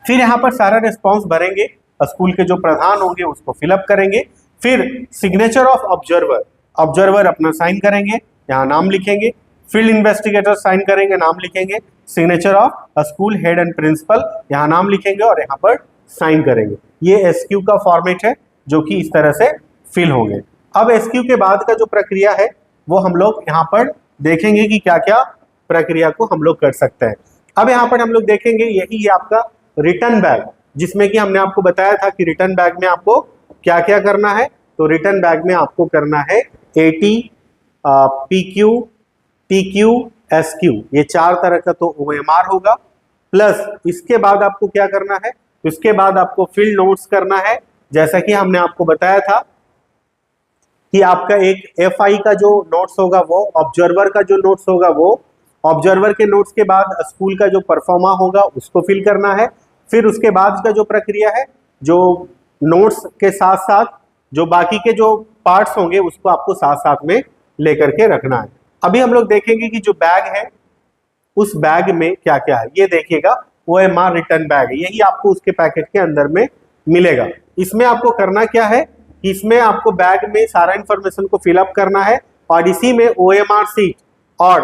फिर यहाँ पर सारा रिस्पॉन्स भरेंगे स्कूल के जो प्रधान होंगे उसको फिलअप करेंगे। फिर सिग्नेचर ऑफ ऑब्जर्वर, ऑब्जर्वर अपना साइन करेंगे, यहाँ नाम लिखेंगे। फील्ड इन्वेस्टिगेटर साइन करेंगे, नाम लिखेंगे। Signature of school head and principal, यहाँ नाम लिखेंगे और यहाँ पर साइन करेंगे। ये एसक्यू का फॉर्मेट है जो कि इस तरह से फिल होंगे। अब एसक्यू के बाद का जो प्रक्रिया है वो हम लोग यहाँ पर देखेंगे कि क्या क्या प्रक्रिया को हम लोग कर सकते हैं। अब यहाँ पर हम लोग देखेंगे यही है आपका रिटर्न बैग, जिसमें कि हमने आपको बताया था कि रिटर्न बैग में आपको क्या क्या करना है। तो रिटर्न बैग में आपको करना है AT, PQ, TQ, SQ, ये 4 तरह का तो OMR होगा। प्लस इसके बाद आपको क्या करना है, इसके बाद आपको फील्ड नोट्स करना है। जैसा कि हमने आपको बताया था कि आपका एक FI का जो नोट्स होगा वो, ऑब्जर्वर का जो नोट्स होगा वो, ऑब्जर्वर के नोट्स के बाद स्कूल का जो परफॉर्मा होगा उसको फिल करना है। फिर उसके बाद का जो प्रक्रिया है, जो नोट्स के साथ साथ जो बाकी के जो पार्ट्स होंगे उसको आपको साथ साथ में लेकर के रखना है। अभी हम लोग देखेंगे कि जो बैग है उस बैग में क्या क्या है। ये देखिएगा OMR रिटर्न बैग है, यही आपको उसके पैकेट के अंदर में मिलेगा। इसमें आपको करना क्या है, इसमें आपको बैग में सारा इंफॉर्मेशन को फिलअप करना है और इसी में OMR सीट और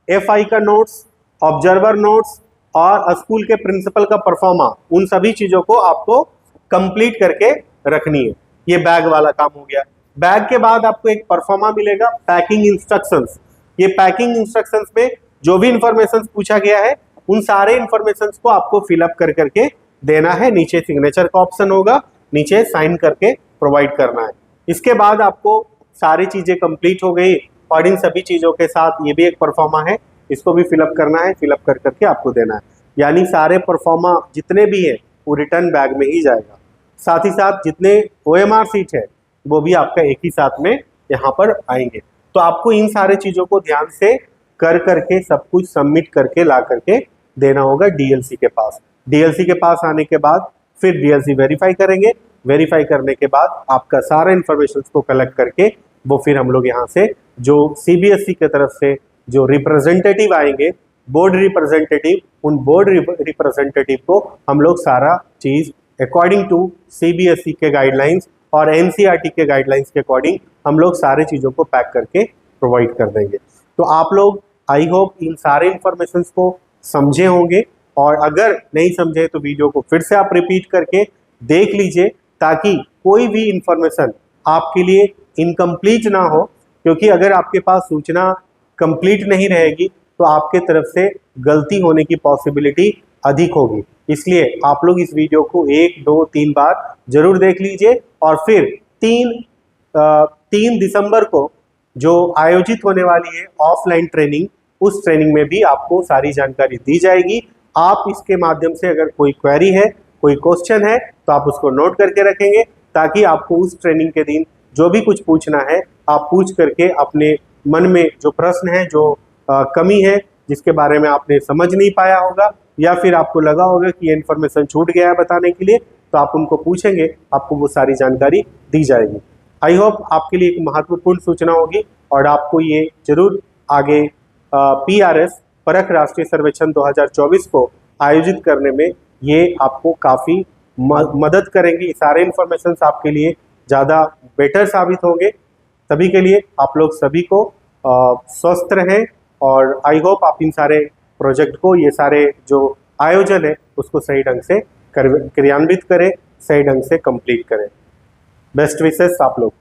FI का नोट्स, ऑब्जर्वर नोट्स और स्कूल के प्रिंसिपल का परफॉर्मा, उन सभी चीजों को आपको कंप्लीट करके रखनी है। ये बैग वाला काम हो गया। बैग के बाद आपको एक परफॉर्मा मिलेगा, पैकिंग इंस्ट्रक्शंस। ये पैकिंग इंस्ट्रक्शंस में जो भी इंफॉर्मेशन पूछा गया है उन सारे इंफॉर्मेशन को आपको फिलअप कर करके देना है। नीचे सिग्नेचर का ऑप्शन होगा, नीचे साइन करके प्रोवाइड करना है। इसके बाद आपको सारी चीजें कंप्लीट हो गई और इन सभी चीजों के साथ ये भी एक परफॉर्मा है, इसको भी फिलअप करना है, फिलअप कर करके आपको देना है। यानी सारे परफॉर्मा जितने भी है वो रिटर्न बैग में ही जाएगा। साथ ही साथ जितने OMR सीट है वो भी आपका एक ही साथ में यहाँ पर आएंगे। तो आपको इन सारे चीजों को ध्यान से कर करके सब कुछ सबमिट करके ला करके देना होगा DLC के पास। DLC के पास आने के बाद फिर DLC वेरीफाई करेंगे। वेरीफाई करने के बाद आपका सारा इंफॉर्मेशन को कलेक्ट करके वो फिर हम लोग यहाँ से जो CBSE की तरफ से जो रिप्रेजेंटेटिव आएंगे, बोर्ड रिप्रेजेंटेटिव, उन बोर्ड रिप्रेजेंटेटिव को हम लोग सारा चीज अकॉर्डिंग टू CBSE के गाइडलाइंस और NCERT के गाइडलाइंस के अकॉर्डिंग हम लोग सारे चीज़ों को पैक करके प्रोवाइड कर देंगे। तो आप लोग आई होप इन सारे इंफॉर्मेशंस को समझे होंगे, और अगर नहीं समझे तो वीडियो को फिर से आप रिपीट करके देख लीजिए ताकि कोई भी इंफॉर्मेशन आपके लिए इनकम्प्लीट ना हो। क्योंकि अगर आपके पास सूचना कंप्लीट नहीं रहेगी तो आपके तरफ से गलती होने की पॉसिबिलिटी अधिक होगी। इसलिए आप लोग इस वीडियो को 1, 2, 3 बार जरूर देख लीजिए और फिर 3 दिसंबर को जो आयोजित होने वाली है ऑफलाइन ट्रेनिंग, उस ट्रेनिंग में भी आपको सारी जानकारी दी जाएगी। आप इसके माध्यम से अगर कोई क्वेरी है, कोई क्वेश्चन है तो आप उसको नोट करके रखेंगे ताकि आपको उस ट्रेनिंग के दिन जो भी कुछ पूछना है आप पूछ करके अपने मन में जो प्रश्न है, जो कमी है जिसके बारे में आपने समझ नहीं पाया होगा या फिर आपको लगा होगा कि ये इन्फॉर्मेशन छूट गया है बताने के लिए, तो आप उनको पूछेंगे, आपको वो सारी जानकारी दी जाएगी। आई होप आपके लिए एक महत्वपूर्ण सूचना होगी और आपको ये जरूर आगे PRS परख राष्ट्रीय सर्वेक्षण 2024 को आयोजित करने में ये आपको काफ़ी मदद करेंगी। सारे इन्फॉर्मेशन आपके लिए ज़्यादा बेटर साबित होंगे। सभी के लिए आप लोग सभी को स्वस्थ रहें और आई होप आप इन सारे प्रोजेक्ट को, ये सारे जो आयोजन है उसको सही ढंग से क्रियान्वित करें, सही ढंग से कंप्लीट करें। बेस्ट विशेस आप लोग।